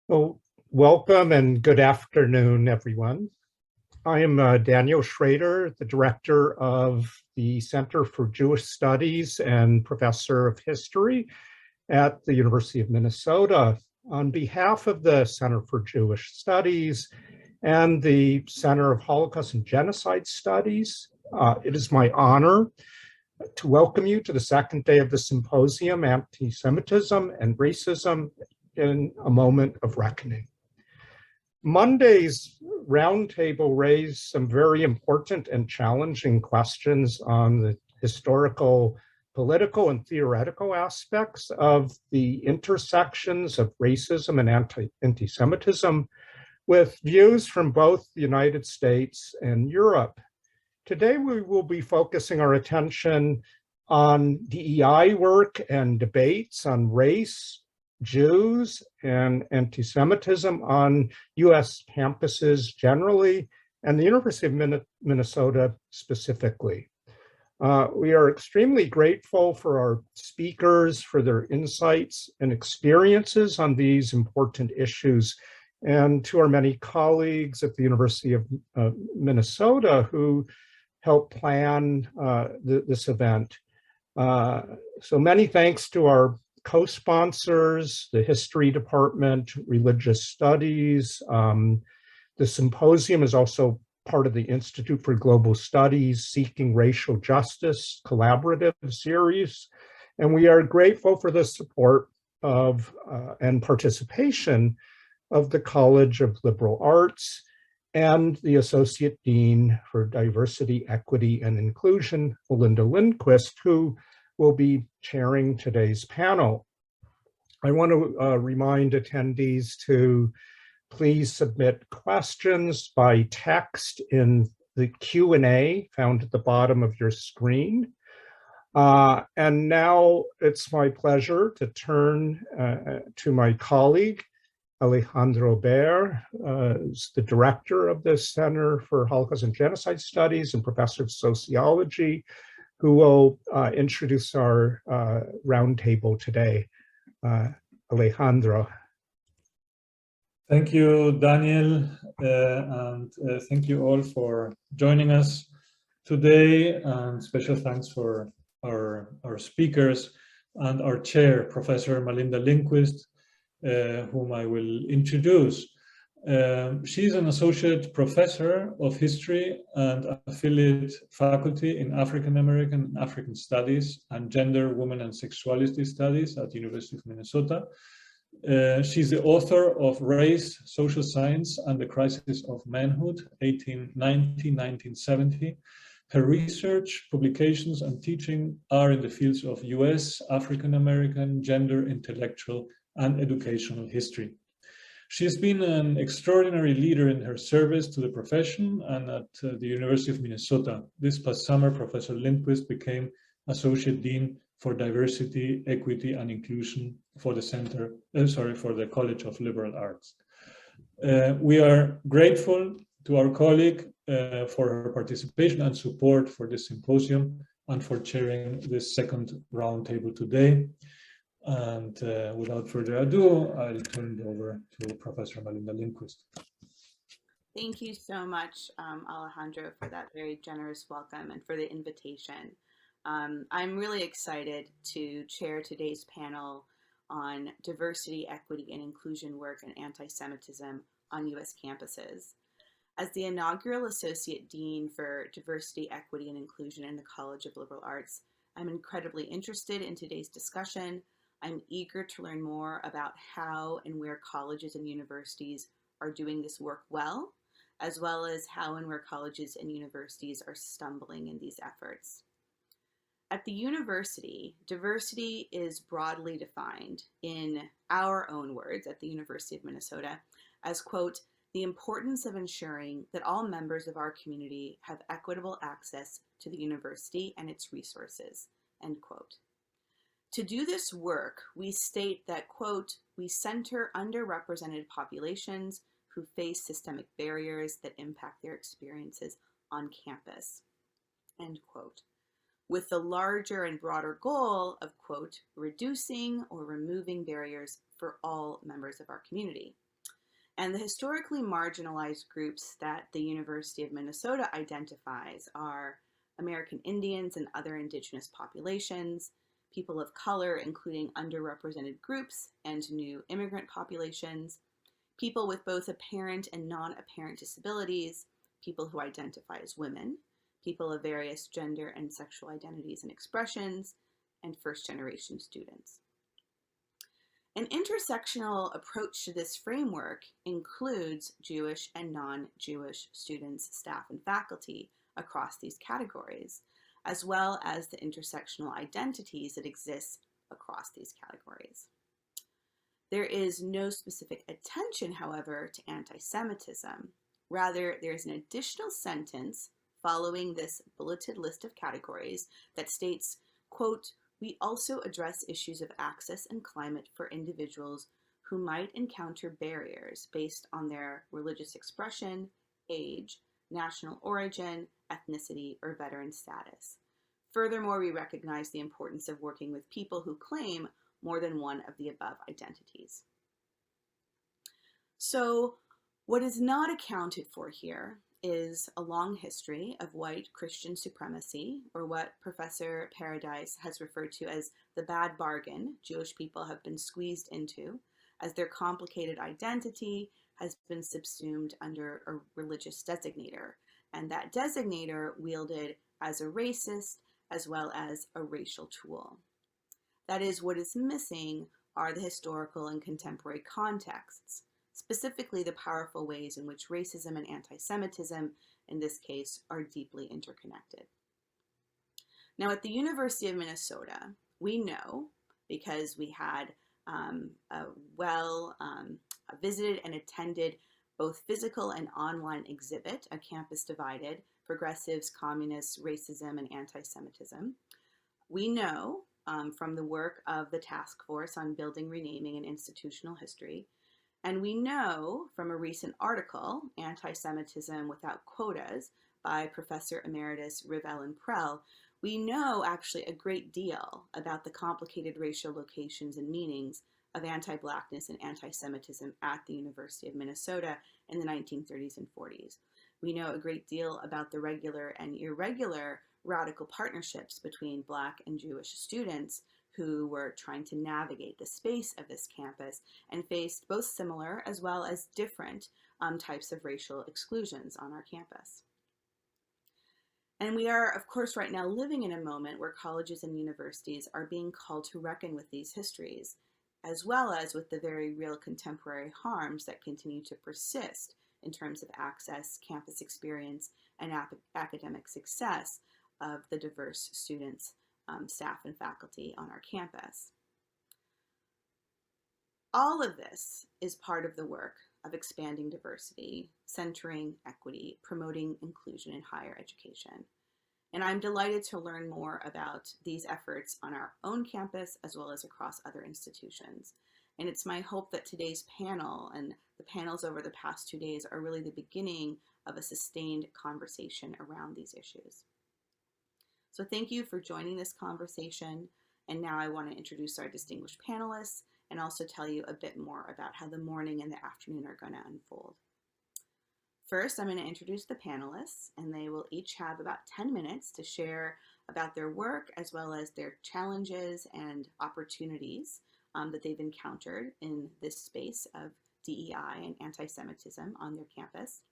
Well, welcome and good afternoon, everyone. I am Daniel Schrader, the director of the Center for Jewish Studies and professor of history at the University of Minnesota. On behalf of the Center for Jewish Studies and the Center of Holocaust and Genocide Studies, it is my honor to welcome you to the second day of the symposium, Anti-Semitism and Racism in a Moment of Reckoning. Monday's roundtable raised some very important and challenging questions on the historical, political, and theoretical aspects of the intersections of racism and anti-Semitism with views from both the United States and Europe. Today, we will be focusing our attention on DEI work and debates on race, Jews, and anti-Semitism on US campuses generally, and the University of Minnesota specifically. We are extremely grateful for our speakers, for their insights and experiences on these important issues, and to our many colleagues at the University of Minnesota who helped plan this event. So many thanks to our co-sponsors, the History Department, Religious Studies. The symposium is also part of the Institute for Global Studies Seeking Racial Justice collaborative series. And we are grateful for the support of and participation of the College of Liberal Arts and the Associate Dean for Diversity, Equity, and Inclusion, Malinda Lindquist, who will be chairing today's panel. I want to remind attendees to please submit questions by text in the Q&A found at the bottom of your screen. And now it's my pleasure to turn to my colleague, Alejandro Baer, is the director of the Center for Holocaust and Genocide Studies and professor of sociology, who will introduce our roundtable today. Alejandro. Thank you, Daniel, and thank you all for joining us today. And special thanks for our speakers and our chair, Professor Malinda Lindquist, whom I will introduce. She's an associate professor of history and affiliate faculty in African American and African Studies and Gender, Women, and Sexuality Studies at the University of Minnesota. She's the author of Race, Social Science, and the Crisis of Manhood, 1890-1970. Her research, publications, and teaching are in the fields of US, African American, gender, intellectual, and educational history. She's been an extraordinary leader in her service to the profession and at the University of Minnesota. This past summer, Professor Lindquist became Associate Dean for Diversity, Equity, and Inclusion for the for the College of Liberal Arts. We are grateful to our colleague for her participation and support for this symposium and for chairing this second roundtable today. And without further ado, I'll turn it over to Professor Malinda Lindquist. Thank you so much, Alejandro, for that very generous welcome and for the invitation. I'm really excited to chair today's panel on diversity, equity, and inclusion work and anti-Semitism on US campuses. As the inaugural Associate Dean for Diversity, Equity, and Inclusion in the College of Liberal Arts, I'm incredibly interested in today's discussion. I'm eager to learn more about how and where colleges and universities are doing this work well as how and where colleges and universities are stumbling in these efforts. At the university, diversity is broadly defined in our own words at the University of Minnesota as, quote, the importance of ensuring that all members of our community have equitable access to the university and its resources, end quote. To do this work, we state that, quote, we center underrepresented populations who face systemic barriers that impact their experiences on campus, end quote, with the larger and broader goal of, quote, reducing or removing barriers for all members of our community. And the historically marginalized groups that the University of Minnesota identifies are American Indians and other indigenous populations, people of color, including underrepresented groups and new immigrant populations, people with both apparent and non-apparent disabilities, people who identify as women, people of various gender and sexual identities and expressions, and first-generation students. An intersectional approach to this framework includes Jewish and non-Jewish students, staff, and faculty across these categories, as well as the intersectional identities that exist across these categories. There is no specific attention, however, to anti-Semitism. Rather, there is an additional sentence following this bulleted list of categories that states, quote, "We also address issues of access and climate for individuals who might encounter barriers based on their religious expression, age, national origin, ethnicity, or veteran status. Furthermore, we recognize the importance of working with people who claim more than one of the above identities." So, what is not accounted for here is a long history of white Christian supremacy, or what Professor Paradise has referred to as the bad bargain Jewish people have been squeezed into, as their complicated identity has been subsumed under a religious designator, and that designator wielded as a racist as well as a racial tool. That is, what is missing are the historical and contemporary contexts, specifically the powerful ways in which racism and anti-Semitism, in this case, are deeply interconnected. Now, at the University of Minnesota, we know, because we had a visited and attended both physical and online exhibit, A Campus Divided, Progressives, Communists, Racism, and Anti-Semitism. We know from the work of the Task Force on Building, Renaming, and Institutional History, and we know from a recent article, Anti-Semitism Without Quotas, by Professor Emeritus Riv Ellen Prell, we know actually a great deal about the complicated racial locations and meanings of anti-Blackness and anti-Semitism at the University of Minnesota in the 1930s and 40s. We know a great deal about the regular and irregular radical partnerships between Black and Jewish students who were trying to navigate the space of this campus and faced both similar as well as different types of racial exclusions on our campus. And we are, of course, right now living in a moment where colleges and universities are being called to reckon with these histories, as well as with the very real contemporary harms that continue to persist in terms of access, campus experience, and academic success of the diverse students, staff, and faculty on our campus. All of this is part of the work of expanding diversity, centering equity, promoting inclusion in higher education. And I'm delighted to learn more about these efforts on our own campus as well as across other institutions. And it's my hope that today's panel and the panels over the past 2 days are really the beginning of a sustained conversation around these issues. So thank you for joining this conversation. And now I want to introduce our distinguished panelists and also tell you a bit more about how the morning and the afternoon are going to unfold. First, I'm going to introduce the panelists, and they will each have about 10 minutes to share about their work as well as their challenges and opportunities that they've encountered in this space of DEI and anti-Semitism on their campus.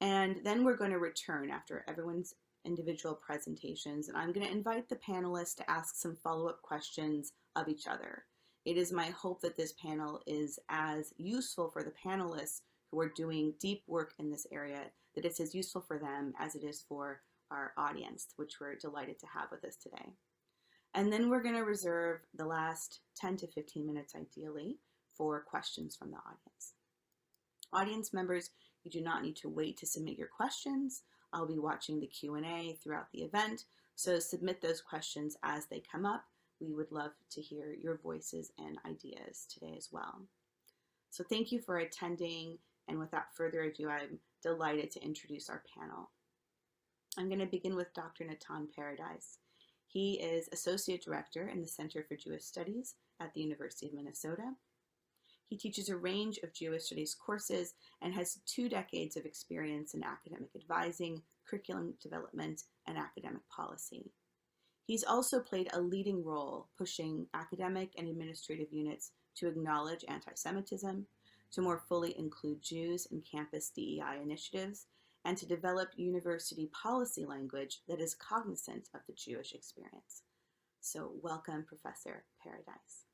And then we're going to return after everyone's individual presentations, and I'm going to invite the panelists to ask some follow-up questions of each other. It is my hope that this panel is as useful for the panelists who are doing deep work in this area, that it's as useful for them as it is for our audience, which we're delighted to have with us today. And then we're going to reserve the last 10 to 15 minutes, ideally, for questions from the audience. Audience members, you do not need to wait to submit your questions. I'll be watching the Q&A throughout the event, so submit those questions as they come up. We would love to hear your voices and ideas today as well. So thank you for attending, and without further ado, I'm delighted to introduce our panel. I'm going to begin with Dr. Natan Paradise. He is Associate Director in the Center for Jewish Studies at the University of Minnesota. He teaches a range of Jewish studies courses and has 2 decades of experience in academic advising, curriculum development, and academic policy. He's also played a leading role pushing academic and administrative units to acknowledge anti-Semitism, to more fully include Jews in campus DEI initiatives, and to develop university policy language that is cognizant of the Jewish experience. So welcome, Professor Paradise.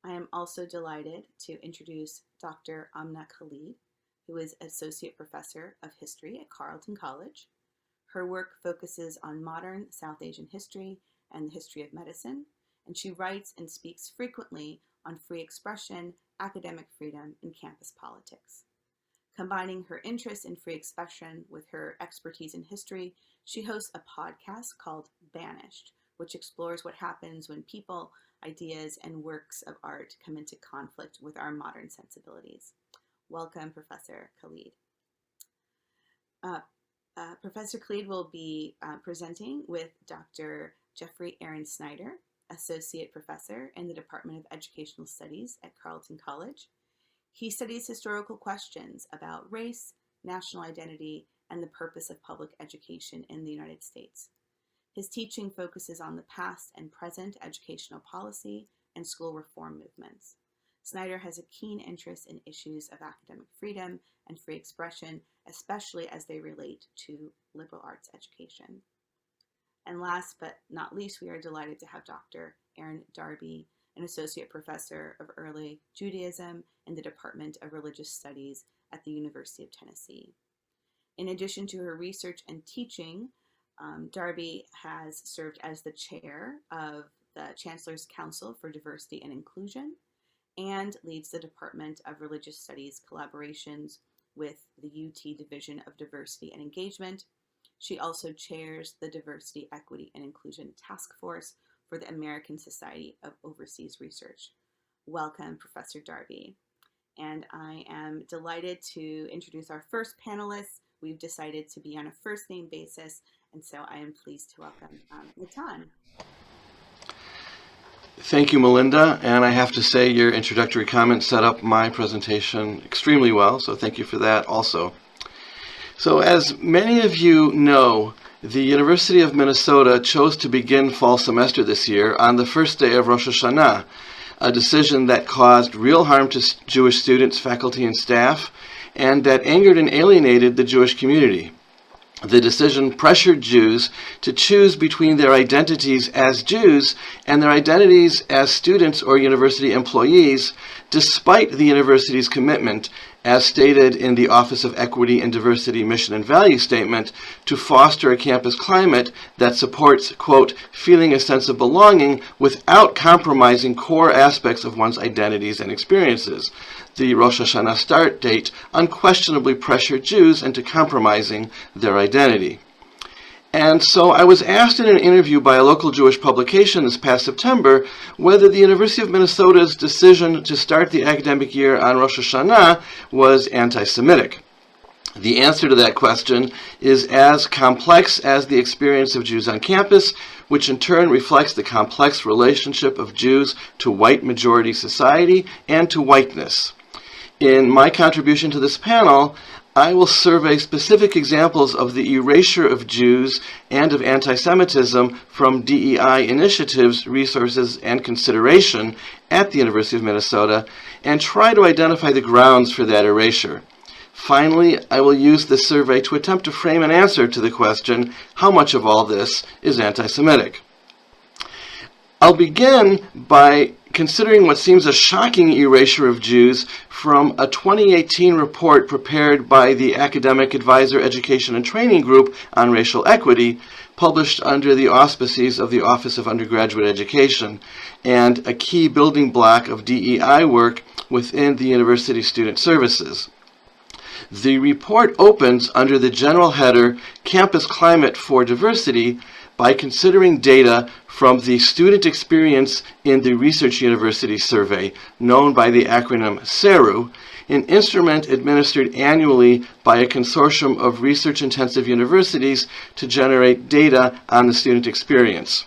I am also delighted to introduce Dr. Amna Khalid, who is Associate Professor of History at Carleton College. Her work focuses on modern South Asian history and the history of medicine, and she writes and speaks frequently on free expression, academic freedom, and campus politics. Combining her interest in free expression with her expertise in history, she hosts a podcast called Banished, which explores what happens when people, ideas, and works of art come into conflict with our modern sensibilities. Welcome, Professor Khalid. Professor Khalid will be presenting with Dr. Jeffrey Erin Snyder, Associate Professor in the Department of Educational Studies at Carleton College. He studies historical questions about race, national identity, and the purpose of public education in the United States. His teaching focuses on the past and present educational policy and school reform movements. Snyder has a keen interest in issues of academic freedom and free expression, especially as they relate to liberal arts education. And last but not least, we are delighted to have Dr. Erin Darby, an Associate Professor of Early Judaism in the Department of Religious Studies at the University of Tennessee. In addition to her research and teaching, Darby has served as the chair of the Chancellor's Council for Diversity and Inclusion and leads the Department of Religious Studies collaborations with the UT Division of Diversity and Engagement. She also chairs the Diversity, Equity, and Inclusion Task Force for the American Society of Overseas Research. Welcome, Professor Darby. And I am delighted to introduce our first panelists. We've decided to be on a first name basis, and so I am pleased to welcome Natan. Thank you, Malinda, and I have to say your introductory comments set up my presentation extremely well, so thank you for that also. So as many of you know, the University of Minnesota chose to begin fall semester this year on the first day of Rosh Hashanah, a decision that caused real harm to Jewish students, faculty, and staff, and that angered and alienated the Jewish community. The decision pressured Jews to choose between their identities as Jews and their identities as students or university employees, despite the university's commitment, as stated in the Office of Equity and Diversity Mission and Value Statement, to foster a campus climate that supports, quote, feeling a sense of belonging without compromising core aspects of one's identities and experiences. The Rosh Hashanah start date unquestionably pressured Jews into compromising their identity. And so I was asked in an interview by a local Jewish publication this past September whether the University of Minnesota's decision to start the academic year on Rosh Hashanah was anti-Semitic. The answer to that question is as complex as the experience of Jews on campus, which in turn reflects the complex relationship of Jews to white majority society and to whiteness. In my contribution to this panel, I will survey specific examples of the erasure of Jews and of anti-Semitism from DEI initiatives, resources, and consideration at the University of Minnesota, and try to identify the grounds for that erasure. Finally, I will use this survey to attempt to frame an answer to the question, how much of all this is anti-Semitic? I'll begin by considering what seems a shocking erasure of Jews from a 2018 report prepared by the Academic Advisor Education and Training Group on Racial Equity, published under the auspices of the Office of Undergraduate Education, and a key building block of DEI work within the University Student Services. The report opens under the general header, Campus Climate for Diversity, by considering data from the Student Experience in the Research University Survey, known by the acronym SERU, an instrument administered annually by a consortium of research-intensive universities to generate data on the student experience.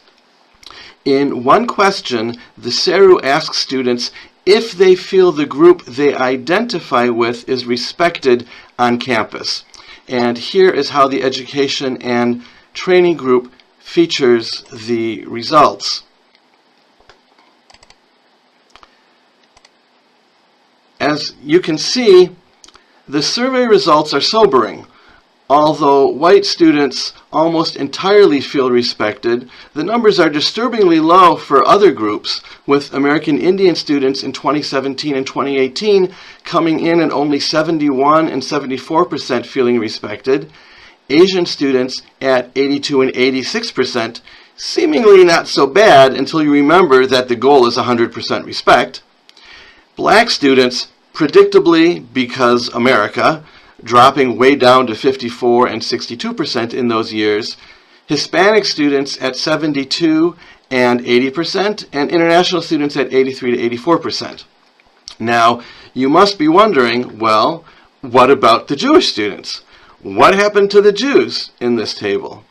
In one question, the SERU asks students if they feel the group they identify with is respected on campus. And here is how the education and training group features the results. As you can see, the survey results are sobering. Although white students almost entirely feel respected, the numbers are disturbingly low for other groups, with American Indian students in 2017 and 2018 coming in at only 71% and 74% feeling respected, Asian students at 82% and 86%, seemingly not so bad until you remember that the goal is 100% respect. Black students, predictably because America, dropping way down to 54% and 62% in those years, Hispanic students at 72% and 80%, and international students at 83% to 84%. Now, you must be wondering, well, what about the Jewish students? What happened to the Jews in this table?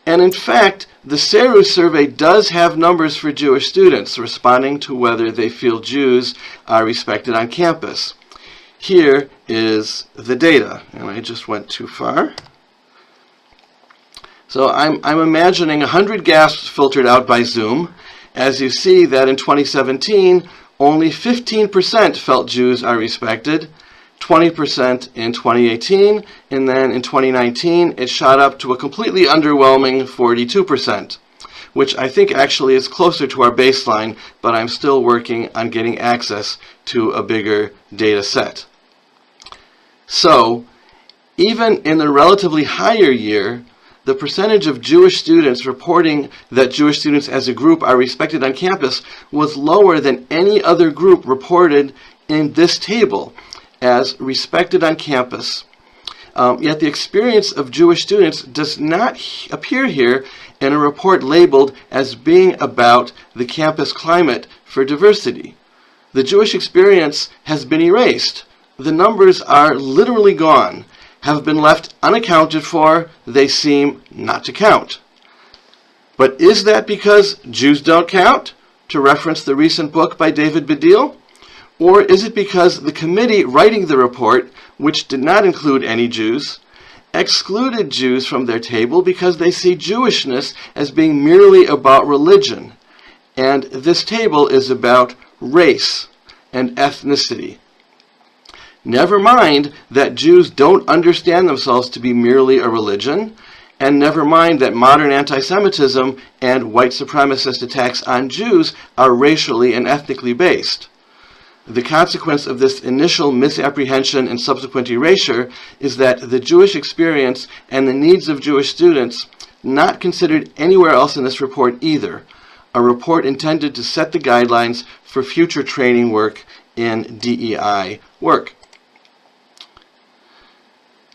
And in fact, the CERU survey does have numbers for Jewish students responding to whether they feel Jews are respected on campus. Here is the data, and I just went too far. So I'm imagining 100 gasps filtered out by Zoom, as you see that in 2017, only 15% felt Jews are respected, 20% in 2018, and then in 2019 it shot up to a completely underwhelming 42%, which I think actually is closer to our baseline, but I'm still working on getting access to a bigger data set. So, even in the relatively higher year, the percentage of Jewish students reporting that Jewish students as a group are respected on campus was lower than any other group reported in this table as respected on campus. Yet the experience of Jewish students does not appear here in a report labeled as being about the campus climate for diversity. The Jewish experience has been erased. The numbers are literally gone, have been left unaccounted for, they seem not to count. But is that because Jews don't count, to reference the recent book by David Baddiel? Or is it because the committee writing the report, which did not include any Jews, excluded Jews from their table because they see Jewishness as being merely about religion, and this table is about race and ethnicity? Never mind that Jews don't understand themselves to be merely a religion, and never mind that modern anti-Semitism and white supremacist attacks on Jews are racially and ethnically based. The consequence of this initial misapprehension and subsequent erasure is that the Jewish experience and the needs of Jewish students, not considered anywhere else in this report either, a report intended to set the guidelines for future training work in DEI work.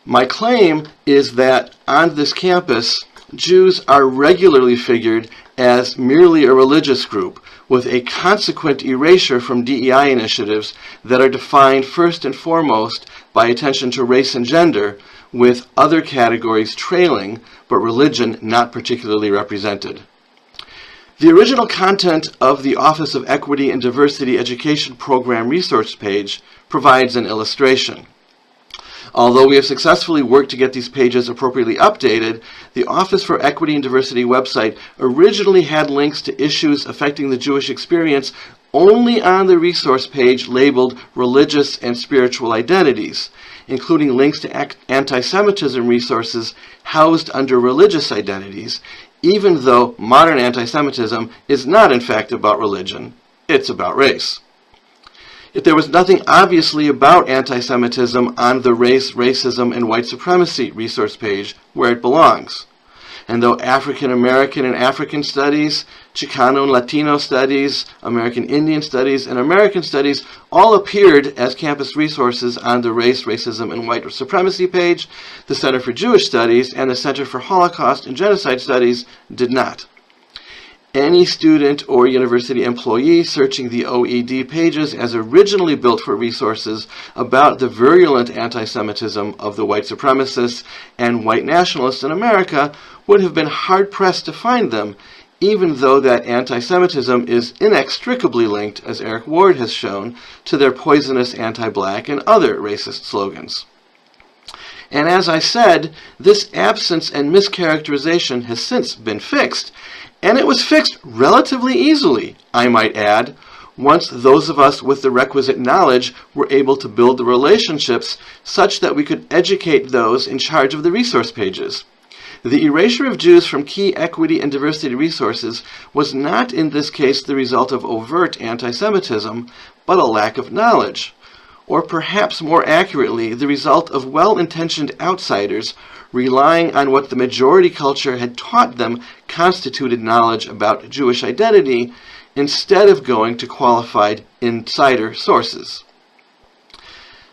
My claim is that on this campus, Jews are regularly figured as merely a religious group, with a consequent erasure from DEI initiatives that are defined first and foremost by attention to race and gender, with other categories trailing, but religion not particularly represented. The original content of the Office of Equity and Diversity Education Program resource page provides an illustration. Although we have successfully worked to get these pages appropriately updated, the Office for Equity and Diversity website originally had links to issues affecting the Jewish experience only on the resource page labeled Religious and Spiritual Identities, including links to anti-Semitism resources housed under religious identities, even though modern anti-Semitism is not in fact about religion, it's about race. Yet there was nothing obviously about anti-Semitism on the Race, Racism, and White Supremacy resource page where it belongs. And though African American and African studies, Chicano and Latino studies, American Indian studies, and American studies all appeared as campus resources on the Race, Racism, and White Supremacy page, the Center for Jewish Studies and the Center for Holocaust and Genocide Studies did not. Any student or university employee searching the OED pages as originally built for resources about the virulent anti-Semitism of the white supremacists and white nationalists in America would have been hard-pressed to find them, even though that anti-Semitism is inextricably linked, as Eric Ward has shown, to their poisonous anti-black and other racist slogans. And as I said, this absence and mischaracterization has since been fixed, and it was fixed relatively easily, I might add, once those of us with the requisite knowledge were able to build the relationships such that we could educate those in charge of the resource pages. The erasure of Jews from key equity and diversity resources was not in this case the result of overt anti-Semitism, but a lack of knowledge, or perhaps more accurately, the result of well-intentioned outsiders relying on what the majority culture had taught them constituted knowledge about Jewish identity, instead of going to qualified insider sources.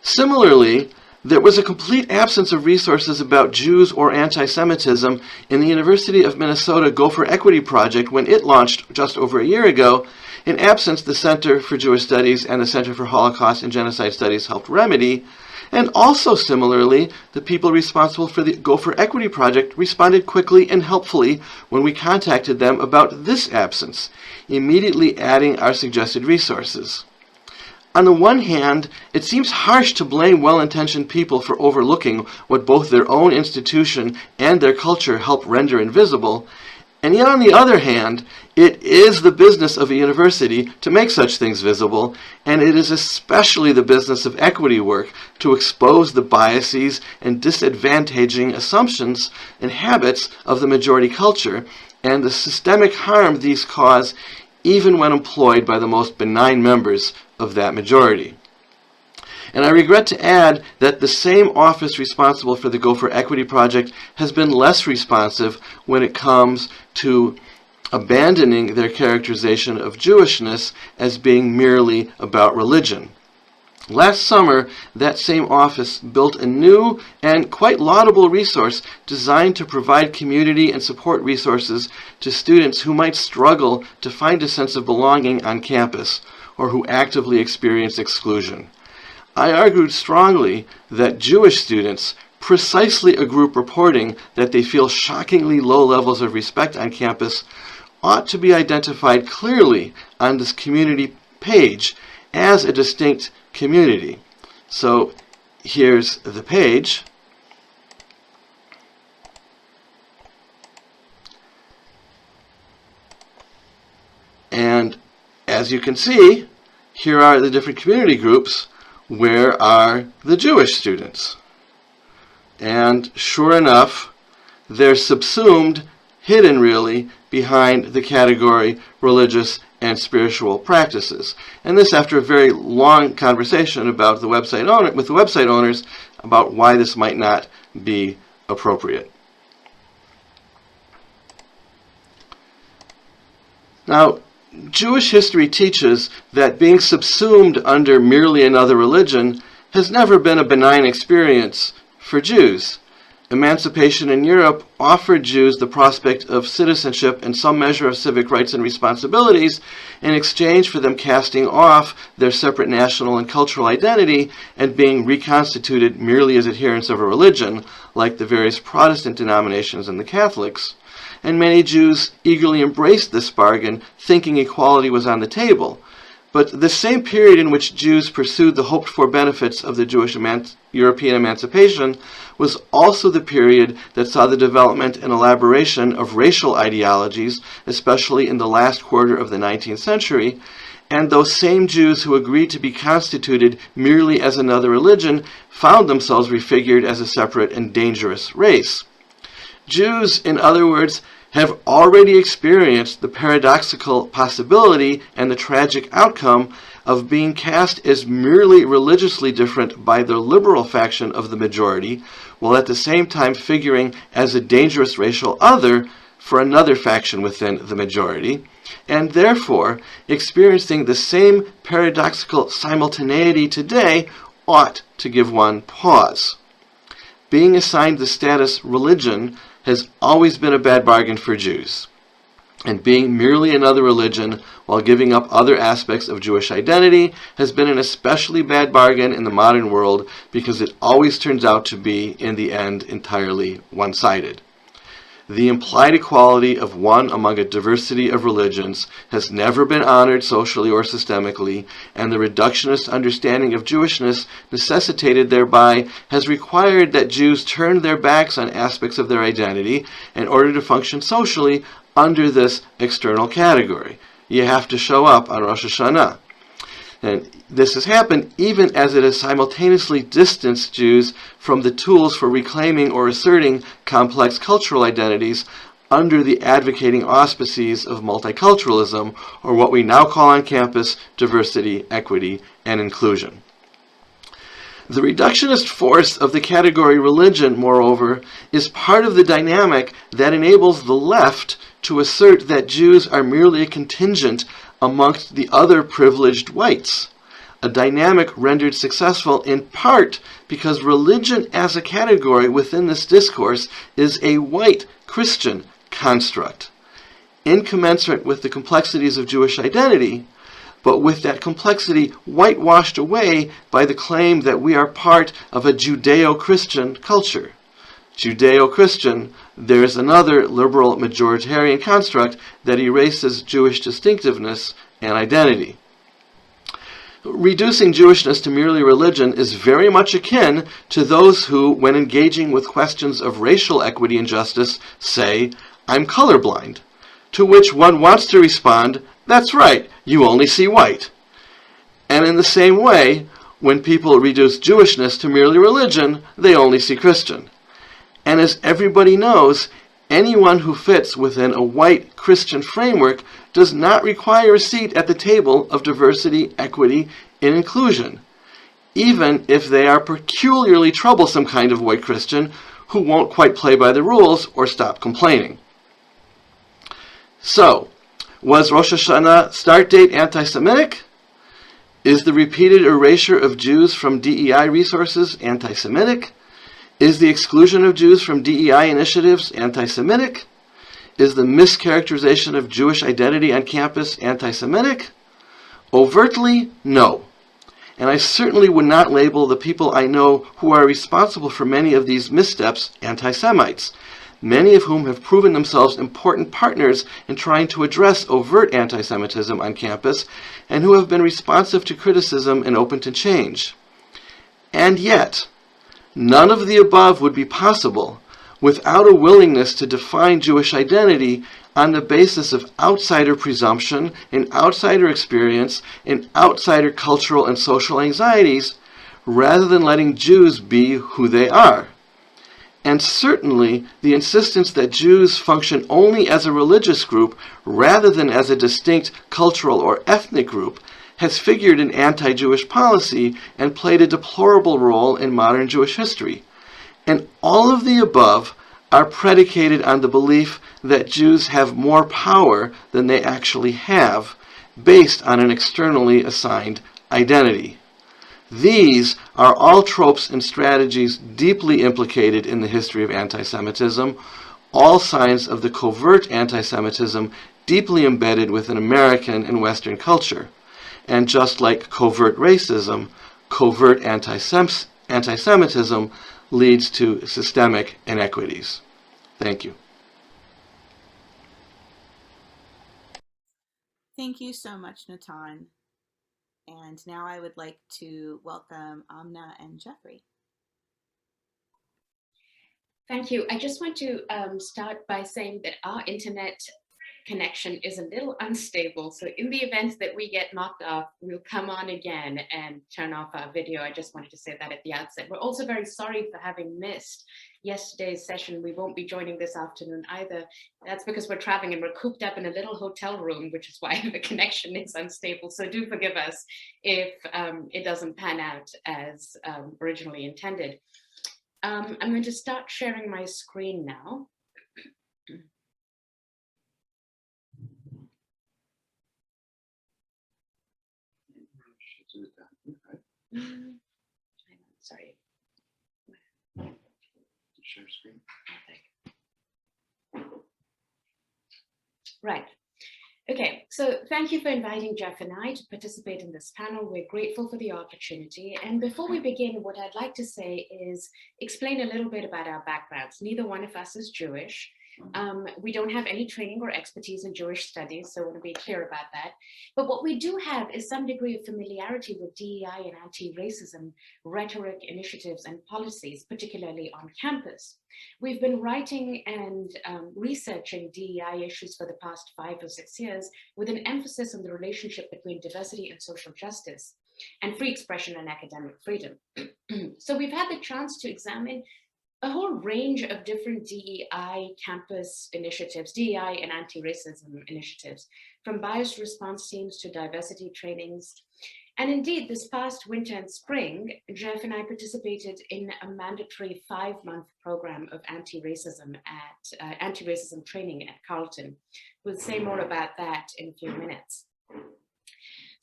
Similarly, there was a complete absence of resources about Jews or anti-Semitism in the University of Minnesota Gopher Equity Project when it launched just over a year ago, in absence the Center for Jewish Studies and the Center for Holocaust and Genocide Studies helped remedy. And also similarly, the people responsible for the Gopher Equity Project responded quickly and helpfully when we contacted them about this absence, immediately adding our suggested resources. On the one hand, it seems harsh to blame well-intentioned people for overlooking what both their own institution and their culture help render invisible, and yet on the other hand, it is the business of a university to make such things visible, and it is especially the business of equity work to expose the biases and disadvantaging assumptions and habits of the majority culture, and the systemic harm these cause even when employed by the most benign members of that majority. And I regret to add that the same office responsible for the Gopher Equity Project has been less responsive when it comes to abandoning their characterization of Jewishness as being merely about religion. Last summer, that same office built a new and quite laudable resource designed to provide community and support resources to students who might struggle to find a sense of belonging on campus or who actively experience exclusion. I argued strongly that Jewish students, precisely a group reporting that they feel shockingly low levels of respect on campus, ought to be identified clearly on this community page as a distinct community. So here's the page. And as you can see, here are the different community groups. Where are the Jewish students? And sure enough, they're subsumed, hidden really, behind the category religious and spiritual practices. And this after a very long conversation about the website owner, with the website owners about why this might not be appropriate. Now, Jewish history teaches that being subsumed under merely another religion has never been a benign experience for Jews. Emancipation in Europe offered Jews the prospect of citizenship and some measure of civic rights and responsibilities in exchange for them casting off their separate national and cultural identity and being reconstituted merely as adherents of a religion, like the various Protestant denominations and the Catholics. And many Jews eagerly embraced this bargain, thinking equality was on the table. But the same period in which Jews pursued the hoped-for benefits of the Jewish European emancipation was also the period that saw the development and elaboration of racial ideologies, especially in the last quarter of the 19th century, and those same Jews who agreed to be constituted merely as another religion found themselves refigured as a separate and dangerous race. Jews, in other words, have already experienced the paradoxical possibility and the tragic outcome of being cast as merely religiously different by the liberal faction of the majority, while at the same time figuring as a dangerous racial other for another faction within the majority, and therefore experiencing the same paradoxical simultaneity today ought to give one pause. Being assigned the status religion has always been a bad bargain for Jews, and being merely another religion while giving up other aspects of Jewish identity has been an especially bad bargain in the modern world because it always turns out to be, in the end, entirely one-sided. The implied equality of one among a diversity of religions has never been honored socially or systemically, and the reductionist understanding of Jewishness necessitated thereby has required that Jews turn their backs on aspects of their identity in order to function socially under this external category. You have to show up on Rosh Hashanah. And this has happened even as it has simultaneously distanced Jews from the tools for reclaiming or asserting complex cultural identities under the advocating auspices of multiculturalism, or what we now call on campus diversity, equity, and inclusion. The reductionist force of the category religion, moreover, is part of the dynamic that enables the left to assert that Jews are merely a contingent amongst the other privileged whites, a dynamic rendered successful in part because religion as a category within this discourse is a white Christian construct, incommensurate with the complexities of Jewish identity, but with that complexity whitewashed away by the claim that we are part of a Judeo-Christian culture. Judeo-Christian, there's another liberal majoritarian construct that erases Jewish distinctiveness and identity. Reducing Jewishness to merely religion is very much akin to those who, when engaging with questions of racial equity and justice, say, "I'm colorblind," to which one wants to respond, "That's right, you only see white." And in the same way, when people reduce Jewishness to merely religion, they only see Christian. And as everybody knows, anyone who fits within a white Christian framework does not require a seat at the table of diversity, equity, and inclusion, even if they are peculiarly troublesome kind of white Christian who won't quite play by the rules or stop complaining. So, was Rosh Hashanah start date anti-Semitic? Is the repeated erasure of Jews from DEI resources anti-Semitic? Is the exclusion of Jews from DEI initiatives anti-Semitic? Is the mischaracterization of Jewish identity on campus anti-Semitic? Overtly, no. And I certainly would not label the people I know who are responsible for many of these missteps anti-Semites, many of whom have proven themselves important partners in trying to address overt anti-Semitism on campus, and who have been responsive to criticism and open to change. And yet, none of the above would be possible without a willingness to define Jewish identity on the basis of outsider presumption and outsider experience and outsider cultural and social anxieties, rather than letting Jews be who they are. And certainly, the insistence that Jews function only as a religious group rather than as a distinct cultural or ethnic group has figured in anti-Jewish policy and played a deplorable role in modern Jewish history. And all of the above are predicated on the belief that Jews have more power than they actually have, based on an externally assigned identity. These are all tropes and strategies deeply implicated in the history of anti-Semitism, all signs of the covert anti-Semitism deeply embedded within American and Western culture. And just like covert racism, covert anti-Semitism leads to systemic inequities. Thank you. Thank you so much, Natan. And now I would like to welcome Amna and Jeffrey. Thank you. I just want to start by saying that our internet connection is a little unstable. So in the event that we get knocked off, we'll come on again and turn off our video. I just wanted to say that at the outset. We're also very sorry for having missed yesterday's session. We won't be joining this afternoon either. That's because we're traveling and we're cooped up in a little hotel room, which is why the connection is unstable. So do forgive us if it doesn't pan out as originally intended. I'm going to start sharing my screen now. Sorry. Share screen. Right. Okay, so thank you for inviting Jeff and I to participate in this panel. We're grateful for the opportunity. And before we begin, what I'd like to say is explain a little bit about our backgrounds. Neither one of us is Jewish. We don't have any training or expertise in Jewish studies, so I want to be clear about that. But what we do have is some degree of familiarity with DEI and anti-racism rhetoric, initiatives, and policies, particularly on campus. We've been writing and researching DEI issues for the past 5 or 6 years with an emphasis on the relationship between diversity and social justice and free expression and academic freedom. So we've had the chance to examine a whole range of different DEI campus initiatives, DEI and anti-racism initiatives, from bias response teams to diversity trainings. And indeed, this past winter and spring, Jeff and I participated in a mandatory 5-month program of anti-racism training at Carleton. We'll say more about that in a few minutes.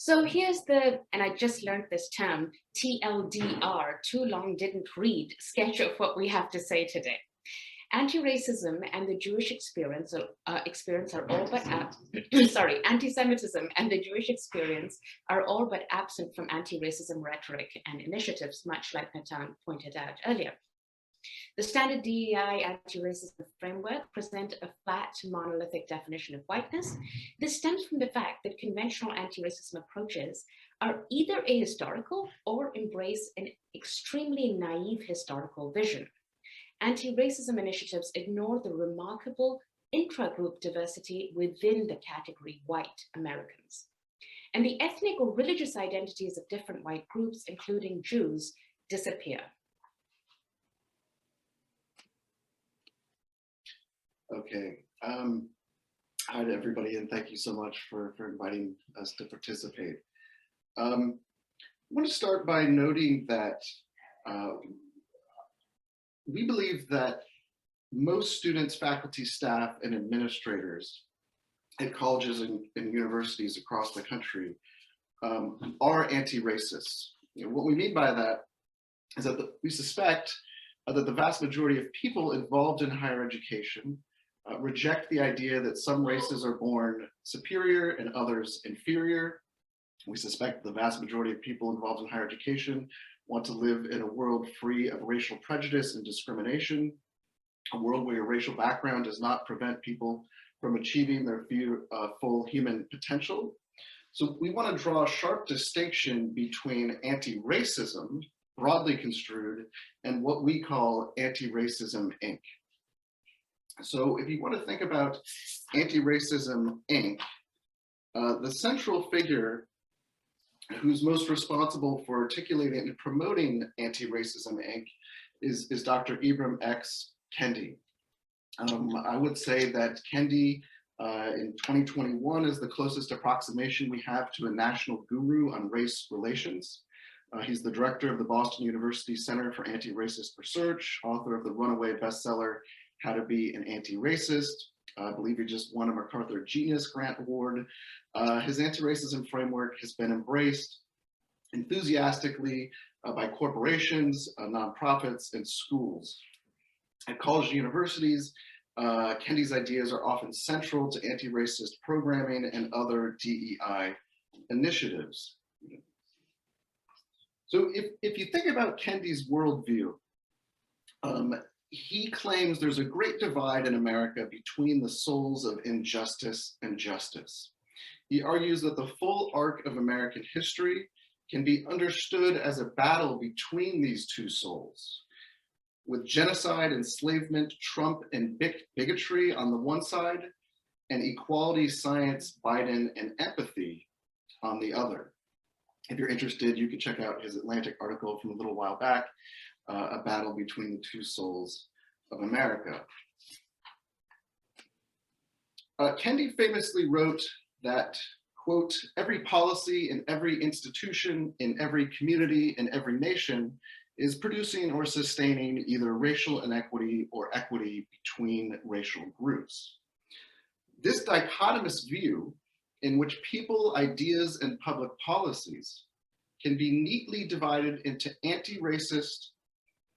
So here's the, and I just learned this term, TLDR, too long didn't read, sketch of what we have to say today. Anti-racism and the Jewish experience are all but, anti-Semitism and the Jewish experience are all but absent from anti-racism rhetoric and initiatives, much like Natan pointed out earlier. The standard DEI anti-racism framework present a flat monolithic definition of whiteness. This stems from the fact that conventional anti-racism approaches are either ahistorical or embrace an extremely naive historical vision. Anti-racism initiatives ignore the remarkable intra-group diversity within the category white Americans. And the ethnic or religious identities of different white groups, including Jews, disappear. Okay. Hi to everybody, and thank you so much for inviting us to participate. I want to start by noting that we believe that most students, faculty, staff, and administrators at colleges and universities across the country are anti-racist. What we mean by that is that we suspect that the vast majority of people involved in higher education reject the idea that some races are born superior and others inferior. We suspect the vast majority of people involved in higher education want to live in a world free of racial prejudice and discrimination, a world where your racial background does not prevent people from achieving their full human potential. So we want to draw a sharp distinction between anti-racism, broadly construed, and what we call Anti-Racism, Inc. So if you want to think about Anti-Racism, Inc., the central figure who's most responsible for articulating and promoting Anti-Racism, Inc. is Dr. Ibram X. Kendi. I would say that Kendi in 2021 is the closest approximation we have to a national guru on race relations. He's the director of the Boston University Center for Anti-Racist Research, author of the runaway bestseller, How to Be an Anti-Racist. I believe he just won a MacArthur Genius Grant Award. His anti-racism framework has been embraced enthusiastically by corporations, nonprofits, and schools. At college and universities, Kendi's ideas are often central to anti-racist programming and other DEI initiatives. So if you think about Kendi's worldview, he claims there's a great divide in America between the souls of injustice and justice. He argues that the full arc of American history can be understood as a battle between these two souls, with genocide, enslavement, Trump, and bigotry on the one side, and equality, science, Biden, and empathy on the other. If you're interested, you can check out his Atlantic article from a little while back, A Battle Between the Two Souls of America. Kendi famously wrote that, quote, every policy in every institution, in every community, in every nation is producing or sustaining either racial inequity or equity between racial groups. This dichotomous view, in which people, ideas, and public policies can be neatly divided into anti-racist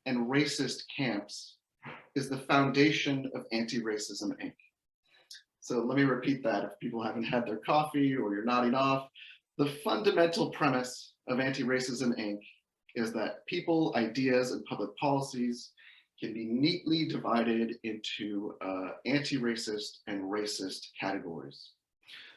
and racist camps, is the foundation of Anti-Racism, Inc. So let me repeat that if people haven't had their coffee or you're nodding off. The fundamental premise of Anti-Racism, Inc. is that people, ideas, and public policies can be neatly divided into anti-racist and racist categories.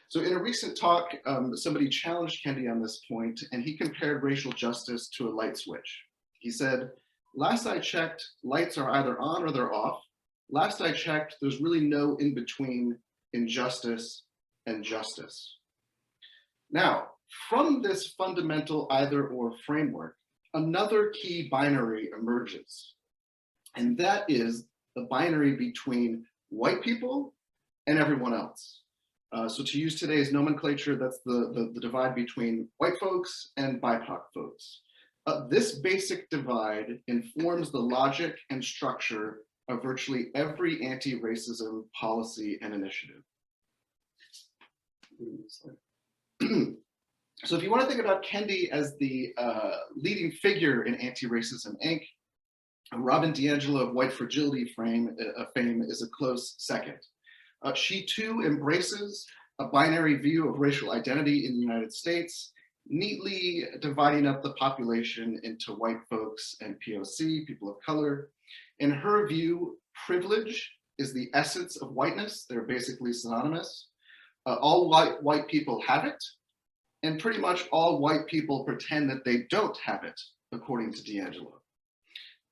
So in a recent talk, somebody challenged Kendi on this point, and he compared racial justice to a light switch. He said, last I checked, lights are either on or they're off. Last I checked, there's really no in between injustice and justice. Now, from this fundamental either or framework, another key binary emerges, and that is the binary between white people and everyone else. So to use today's nomenclature, that's the divide between white folks and BIPOC folks. This basic divide informs the logic and structure of virtually every anti-racism policy and initiative. So if you want to think about Kendi as the leading figure in Anti-Racism, Inc., Robin DiAngelo of White Fragility fame is a close second. She too embraces a binary view of racial identity in the United States, neatly dividing up the population into white folks and POC, people of color. In her view, privilege is the essence of whiteness. They're basically synonymous. All white people have it, and pretty much all white people pretend that they don't have it, according to DiAngelo.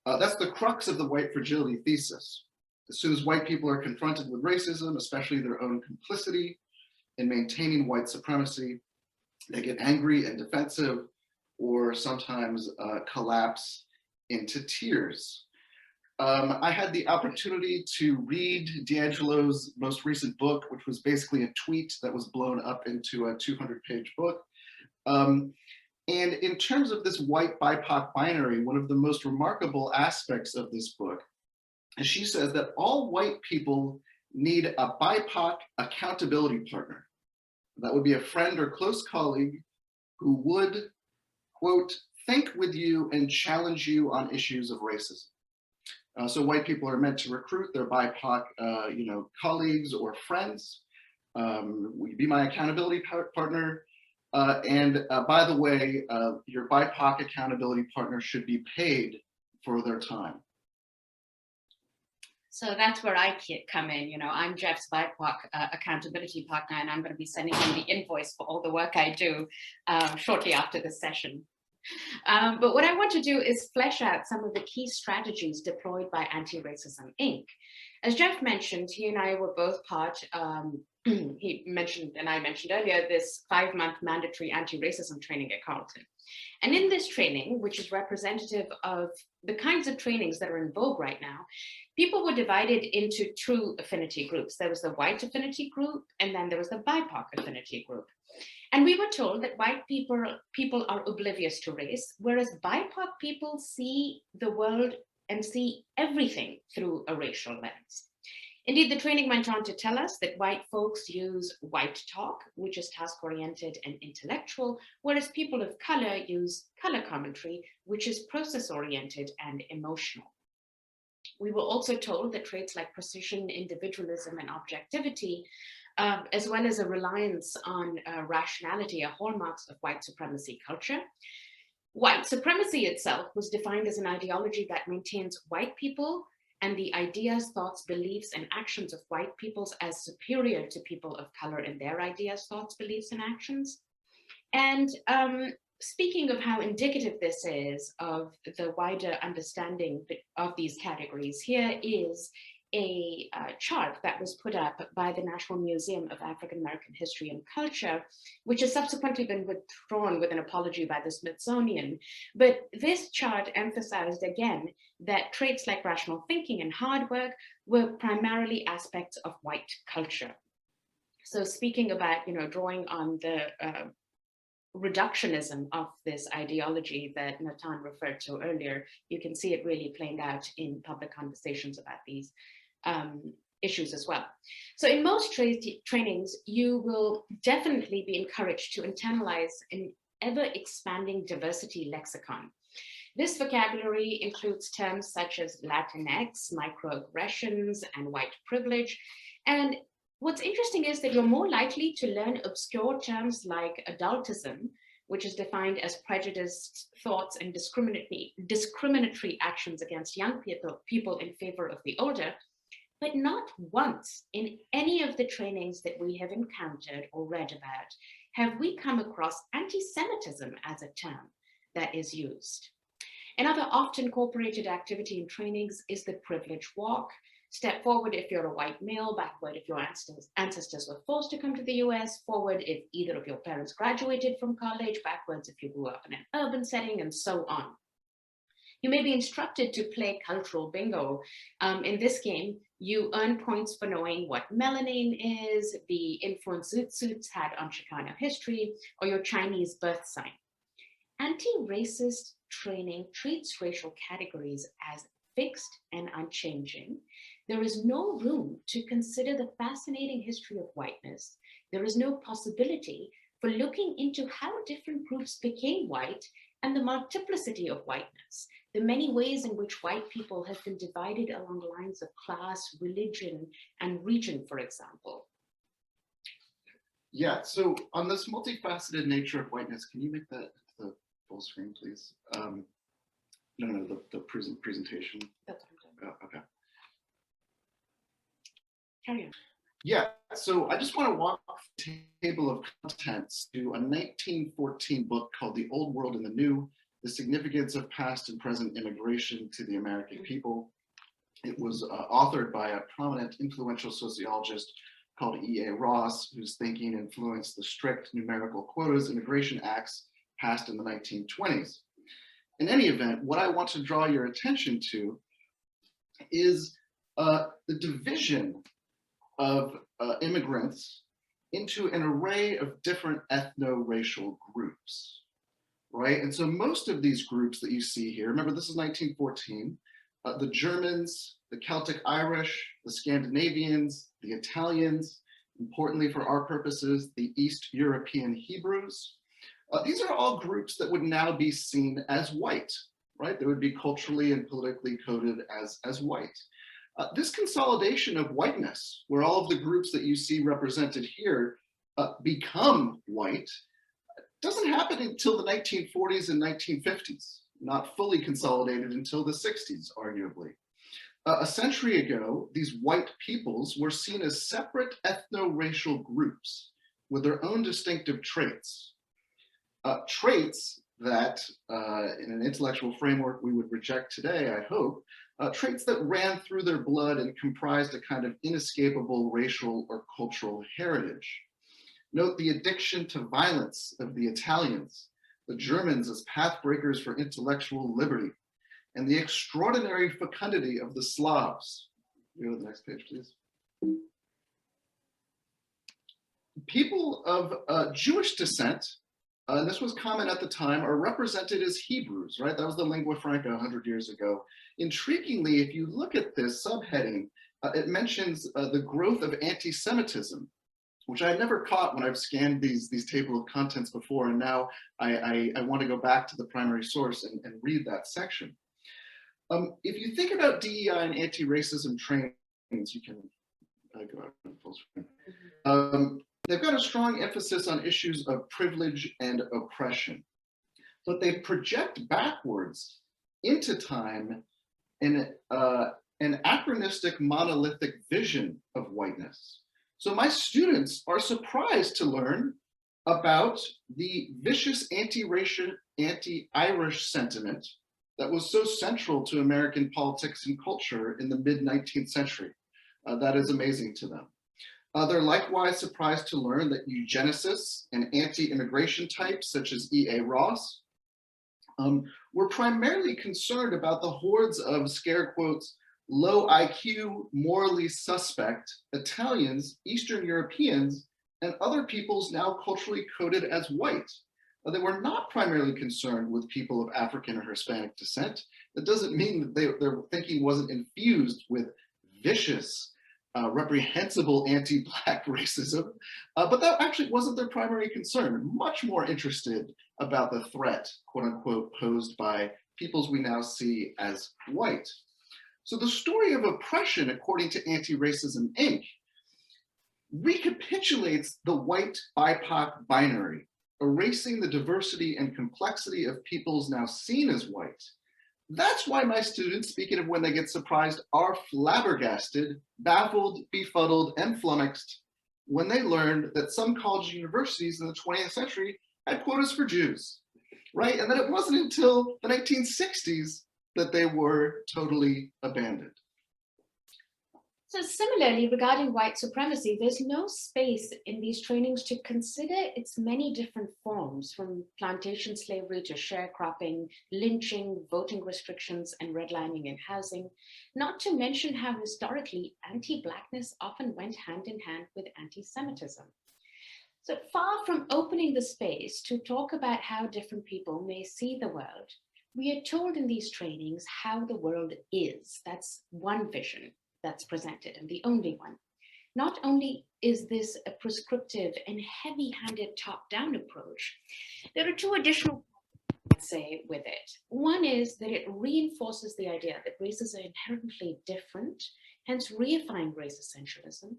That's the crux of the white fragility thesis. As soon as white people are confronted with racism, especially their own complicity in maintaining white supremacy, they get angry and defensive, or sometimes collapse into tears. I had the opportunity to read DiAngelo's most recent book, which was basically a tweet that was blown up into a 200-page book. And in terms of this white BIPOC binary, one of the most remarkable aspects of this book, and she says that all white people need a BIPOC accountability partner. That would be a friend or close colleague who would, quote, think with you and challenge you on issues of racism. So white people are meant to recruit their BIPOC colleagues or friends. Will you be my accountability partner? And by the way, your BIPOC accountability partner should be paid for their time. So that's where I come in. I'm Jeff's BIPOC accountability partner, and I'm going to be sending him the invoice for all the work I do shortly after this session. But what I want to do is flesh out some of the key strategies deployed by Anti-Racism, Inc. As Jeff mentioned, he and I were both part, he mentioned, and I mentioned earlier, this 5-month mandatory anti-racism training at Carleton. And in this training, which is representative of the kinds of trainings that are in vogue right now, people were divided into 2 affinity groups. There was the white affinity group, and then there was the BIPOC affinity group. And we were told that white people are oblivious to race, whereas BIPOC people see the world and see everything through a racial lens. Indeed, the training went on to tell us that white folks use white talk, which is task-oriented and intellectual, whereas people of color use color commentary, which is process-oriented and emotional. We were also told that traits like precision, individualism, and objectivity, as well as a reliance on rationality, are hallmarks of white supremacy culture. White supremacy itself was defined as an ideology that maintains white people and the ideas, thoughts, beliefs, and actions of white peoples as superior to people of color in their ideas, thoughts, beliefs, and actions. And speaking of how indicative this is of the wider understanding of these categories, here is a chart that was put up by the National Museum of African American History and Culture, which has subsequently been withdrawn with an apology by the Smithsonian. But this chart emphasized again that traits like rational thinking and hard work were primarily aspects of white culture. So speaking about, drawing on the reductionism of this ideology that Natan referred to earlier, you can see it really playing out in public conversations about these issues as well. So in most trainings, you will definitely be encouraged to internalize an ever-expanding diversity lexicon. This vocabulary includes terms such as Latinx, microaggressions, and white privilege. And what's interesting is that you're more likely to learn obscure terms like adultism which is defined as prejudiced thoughts and discriminatory actions against young people in favor of the older. But not once in any of the trainings that we have encountered or read about have we come across anti-Semitism as a term that is used. Another often incorporated activity in trainings is the privilege walk. Step forward if you're a white male, backward if your ancestors were forced to come to the US, forward if either of your parents graduated from college, backwards if you grew up in an urban setting, and so on. You may be instructed to play cultural bingo. In this game, you earn points for knowing what melanin is, the influence Zoot Suits had on Chicano history, or your Chinese birth sign. Anti-racist training treats racial categories as fixed and unchanging. There is no room to consider the fascinating history of whiteness. There is no possibility for looking into how different groups became white and the multiplicity of whiteness, the many ways in which white people have been divided along lines of class, religion, and region, for example. Yeah, so on this multifaceted nature of whiteness, can you make that the full screen, please? No, the presentation. That's what I'm doing. Oh, okay. Carry on. Yeah, so I just want to walk the table of contents to a 1914 book called The Old World and the New, The Significance of Past and Present Immigration to the American People. It was authored by a prominent influential sociologist called E.A. Ross, whose thinking influenced the strict numerical quotas immigration acts passed in the 1920s. In any event, what I want to draw your attention to is the division of immigrants into an array of different ethno-racial groups, right? And so most of these groups that you see here, remember this is 1914, the Germans, the Celtic Irish, the Scandinavians, the Italians, importantly for our purposes, the East European Hebrews. These are all groups that would now be seen as white, right? They would be culturally and politically coded as white. This consolidation of whiteness, where all of the groups that you see represented here become white, doesn't happen until the 1940s and 1950s, not fully consolidated until the 60s, arguably. A century ago, these white peoples were seen as separate ethno-racial groups with their own distinctive traits. Traits that, in an intellectual framework we would reject today, I hope, traits that ran through their blood and comprised a kind of inescapable racial or cultural heritage. Note the addiction to violence of the Italians, the Germans as pathbreakers for intellectual liberty, and the extraordinary fecundity of the Slavs. Go to the next page, please. People of Jewish descent, and this was common at the time, are represented as Hebrews, right? That was the lingua franca 100 years ago. Intriguingly, if you look at this subheading, it mentions the growth of anti-Semitism, which I never caught when I've scanned these table of contents before, and now I want to go back to the primary source and read that section. If you think about DEI and anti-racism trainings, you can go out and full screen. They've got a strong emphasis on issues of privilege and oppression, but they project backwards into time an anachronistic monolithic vision of whiteness. So my students are surprised to learn about the vicious anti-racial, anti-Irish sentiment that was so central to American politics and culture in the mid-19th century. That is amazing to them. They're likewise surprised to learn that eugenicists and anti-immigration types such as E.A. Ross were primarily concerned about the hordes of, scare quotes, low IQ, morally suspect Italians, Eastern Europeans, and other peoples now culturally coded as white. They were not primarily concerned with people of African or Hispanic descent. That doesn't mean that their thinking wasn't infused with vicious, reprehensible anti-Black racism, but that actually wasn't their primary concern. Much more interested about the threat, quote unquote, posed by peoples we now see as white. So the story of oppression, according to Anti-Racism, Inc., recapitulates the white BIPOC binary, erasing the diversity and complexity of peoples now seen as white. That's why my students, speaking of when they get surprised, are flabbergasted, baffled, befuddled, and flummoxed when they learned that some colleges and universities in the 20th century had quotas for Jews, right? And that it wasn't until the 1960s that they were totally abandoned. So similarly, regarding white supremacy, there's no space in these trainings to consider its many different forms, from plantation slavery to sharecropping, lynching, voting restrictions, and redlining in housing, not to mention how historically anti-Blackness often went hand in hand with anti-Semitism. So far from opening the space to talk about how different people may see the world, we are told in these trainings how the world is. That's one vision that's presented, and the only one. Not only is this a prescriptive and heavy-handed top-down approach, there are two additional points I'd say with it. One is that it reinforces the idea that races are inherently different, hence reifying race essentialism.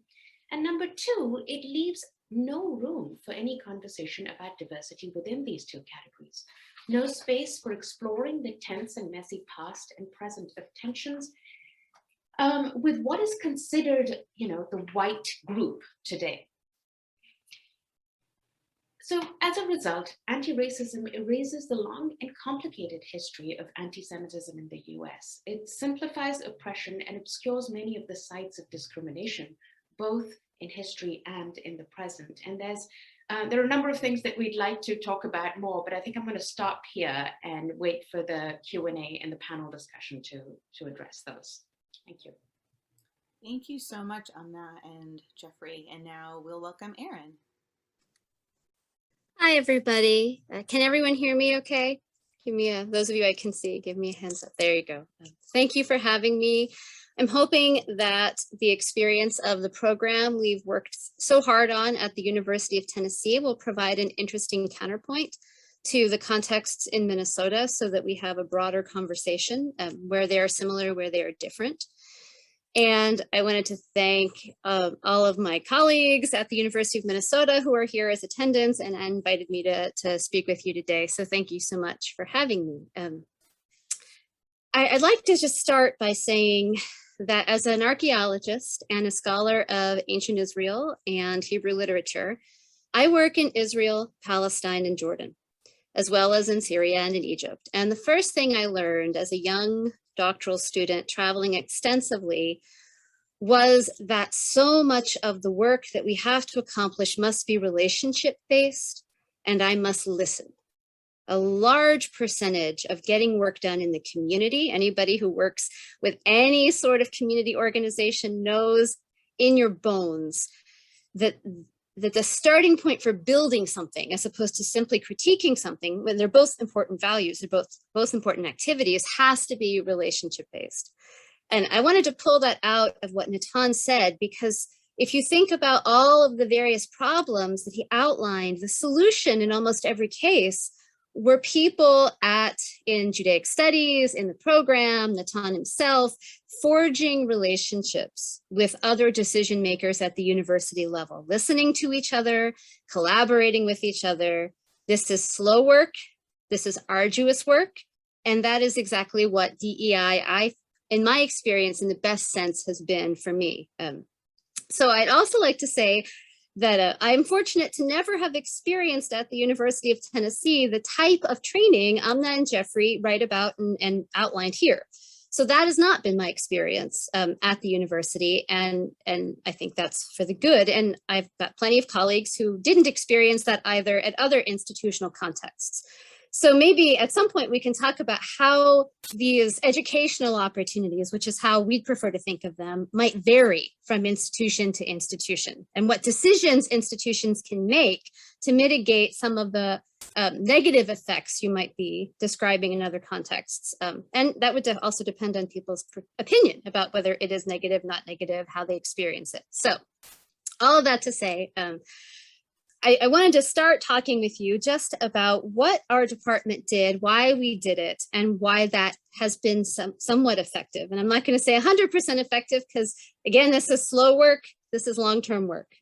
And number two, it leaves no room for any conversation about diversity within these two categories. No space for exploring the tense and messy past and present of tensions with what is considered, the white group today. So as a result, anti-racism erases the long and complicated history of anti-Semitism in the US. It simplifies oppression and obscures many of the sites of discrimination, both in history and in the present. And there are a number of things that we'd like to talk about more, but I think I'm going to stop here and wait for the Q&A and the panel discussion to address those. Thank you. Thank you so much, Amna and Jeffrey. And now we'll welcome Erin. Hi, everybody. Can everyone hear me okay? Give me those of you I can see, give me a hands up. There you go. Thank you for having me. I'm hoping that the experience of the program we've worked so hard on at the University of Tennessee will provide an interesting counterpoint to the contexts in Minnesota so that we have a broader conversation where they are similar, where they are different. And I wanted to thank all of my colleagues at the University of Minnesota who are here as attendants and invited me to speak with you today. So thank you so much for having me. I'd like to just start by saying that as an archaeologist and a scholar of ancient Israel and Hebrew literature, I work in Israel, Palestine, and Jordan, as well as in Syria and in Egypt. And the first thing I learned as a young doctoral student traveling extensively was that so much of the work that we have to accomplish must be relationship-based, and I must listen. A large percentage of getting work done in the community, anybody who works with any sort of community organization knows in your bones that the starting point for building something, as opposed to simply critiquing something, when they're both important values, they're both important activities, has to be relationship-based. And I wanted to pull that out of what Natan said, because if you think about all of the various problems that he outlined, the solution in almost every case were people in Judaic studies, in the program, Natan himself, forging relationships with other decision makers at the university level, listening to each other, collaborating with each other. This is slow work, this is arduous work, and that is exactly what DEI, in my experience, in the best sense, has been for me. So I'd also like to say that I'm fortunate to never have experienced at the University of Tennessee the type of training Amna and Jeffrey write about and outlined here. So that has not been my experience at the university, and I think that's for the good. And I've got plenty of colleagues who didn't experience that either at other institutional contexts. So maybe at some point we can talk about how these educational opportunities, which is how we prefer to think of them, might vary from institution to institution, and what decisions institutions can make to mitigate some of the negative effects you might be describing in other contexts. And that would also depend on people's opinion about whether it is negative, not negative, how they experience it. So all of that to say, I wanted to start talking with you just about what our department did, why we did it, and why that has been somewhat effective. And I'm not going to say 100% effective because, again, this is slow work, this is long-term work.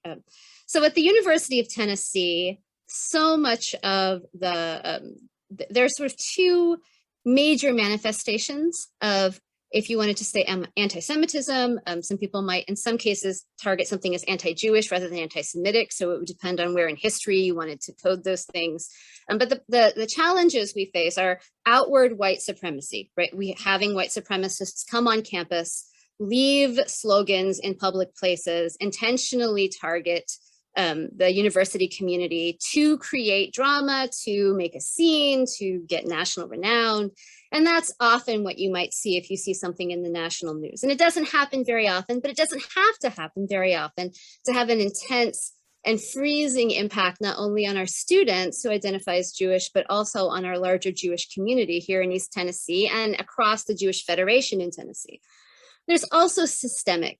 So at the University of Tennessee, so much of there are sort of two major manifestations of, if you wanted to say anti-Semitism, some people might, in some cases, target something as anti-Jewish rather than anti-Semitic. So it would depend on where in history you wanted to code those things. But the challenges we face are outward white supremacy, right? Having white supremacists come on campus, leave slogans in public places, intentionally target the university community to create drama, to make a scene, to get national renown. And that's often what you might see if you see something in the national news. And it doesn't happen very often, but it doesn't have to happen very often to have an intense and freezing impact, not only on our students who identify as Jewish, but also on our larger Jewish community here in East Tennessee and across the Jewish Federation in Tennessee. There's also systemic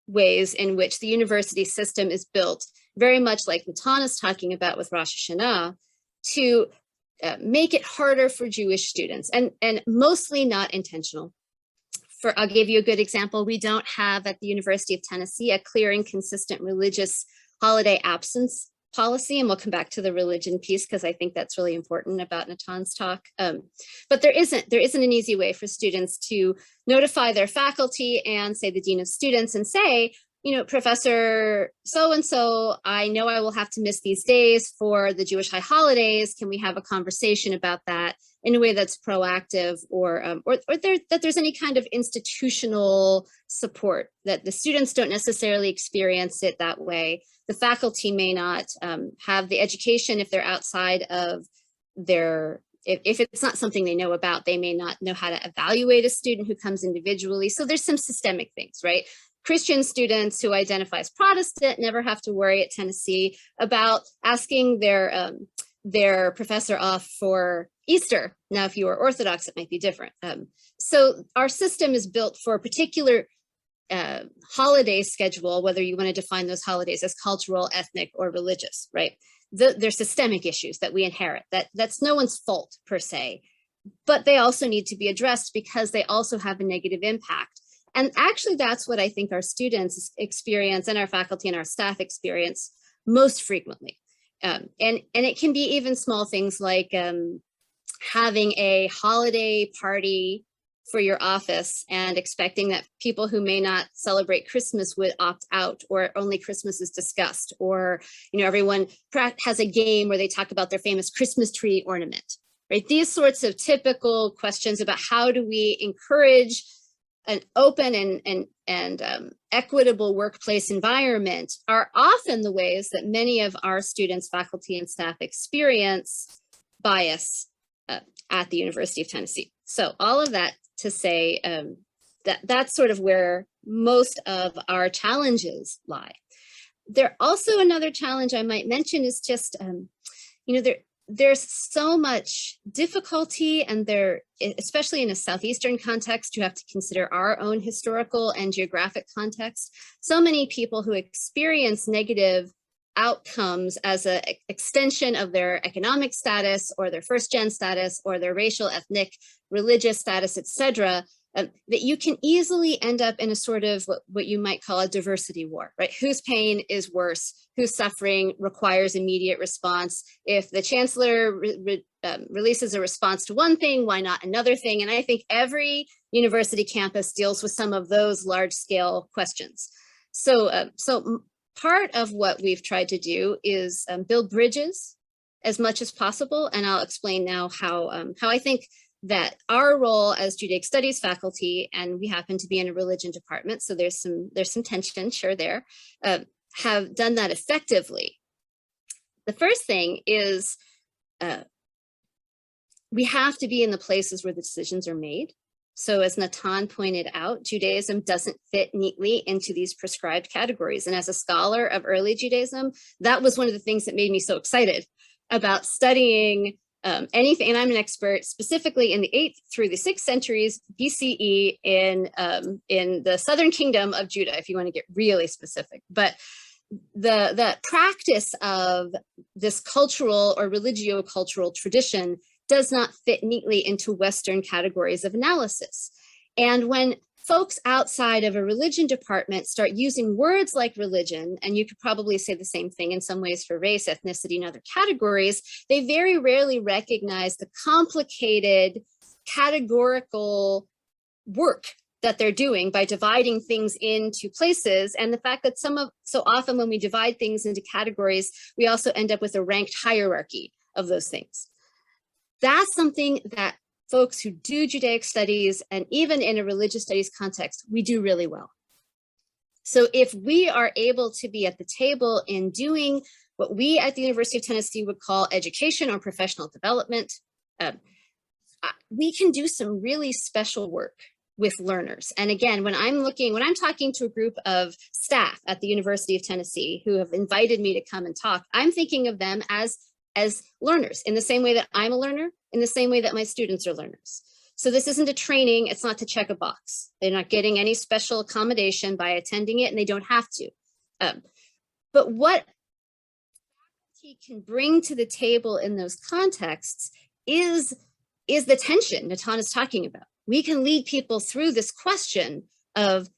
ways in which the university system is built, very much like Natan is talking about with Rosh Hashanah, to make it harder for Jewish students, and mostly not intentional. I'll give you a good example. We don't have at the University of Tennessee a clear and consistent religious holiday absence policy, and we'll come back to the religion piece because I think that's really important about Natan's talk. But there isn't an easy way for students to notify their faculty and say the dean of students and say, you know, Professor so-and-so, I know I will have to miss these days for the Jewish high holidays. Can we have a conversation about that in a way that's proactive, or that there's any kind of institutional support, that the students don't necessarily experience it that way. The faculty may not have the education if they're outside of their, if it's not something they know about, they may not know how to evaluate a student who comes individually. So there's some systemic things, right? Christian students who identify as Protestant never have to worry at Tennessee about asking their professor off for Easter. Now, if you are Orthodox, it might be different. So our system is built for a particular holiday schedule, whether you want to define those holidays as cultural, ethnic, or religious, right? There's systemic issues that we inherit. That's no one's fault per se, but they also need to be addressed because they also have a negative impact. And actually, that's what I think our students experience and our faculty and our staff experience most frequently. And it can be even small things like having a holiday party for your office and expecting that people who may not celebrate Christmas would opt out, or only Christmas is discussed, or, you know, everyone has a game where they talk about their famous Christmas tree ornament, right? These sorts of typical questions about how do we encourage an open and equitable workplace environment are often the ways that many of our students, faculty, and staff experience bias at the University of Tennessee. So all of that to say that's sort of where most of our challenges lie. There also another challenge I might mention is just, you know, there's so much difficulty, and especially in a Southeastern context, you have to consider our own historical and geographic context. So many people who experience negative outcomes as an extension of their economic status or their first-gen status or their racial, ethnic, religious status, etc., that you can easily end up in a sort of what you might call a diversity war, right? Whose pain is worse? Whose suffering requires immediate response? If the chancellor releases a response to one thing, why not another thing? And I think every university campus deals with some of those large-scale questions. So part of what we've tried to do is build bridges as much as possible, and I'll explain now how I think that our role as Judaic Studies faculty, and we happen to be in a religion department, so there's some tension, sure, there, have done that effectively. The first thing is we have to be in the places where the decisions are made. So as Natan pointed out, Judaism doesn't fit neatly into these prescribed categories. And as a scholar of early Judaism, that was one of the things that made me so excited about studying anything. And I'm an expert specifically in the 8th through the 6th centuries BCE in the Southern Kingdom of Judah, if you want to get really specific. But the practice of this cultural or religio-cultural tradition does not fit neatly into Western categories of analysis. And when folks outside of a religion department start using words like religion, and you could probably say the same thing in some ways for race, ethnicity, and other categories, they very rarely recognize the complicated categorical work that they're doing by dividing things into places, and the fact that so often when we divide things into categories, we also end up with a ranked hierarchy of those things. That's something that folks who do Judaic studies, and even in a religious studies context, we do really well. So if we are able to be at the table in doing what we at the University of Tennessee would call education or professional development, we can do some really special work with learners. And again, when I'm talking to a group of staff at the University of Tennessee who have invited me to come and talk, I'm thinking of them as learners in the same way that I'm a learner, in the same way that my students are learners. So this isn't a training, it's not to check a box. They're not getting any special accommodation by attending it, and they don't have to. But what faculty can bring to the table in those contexts is the tension Natan is talking about. We can lead people through this question of,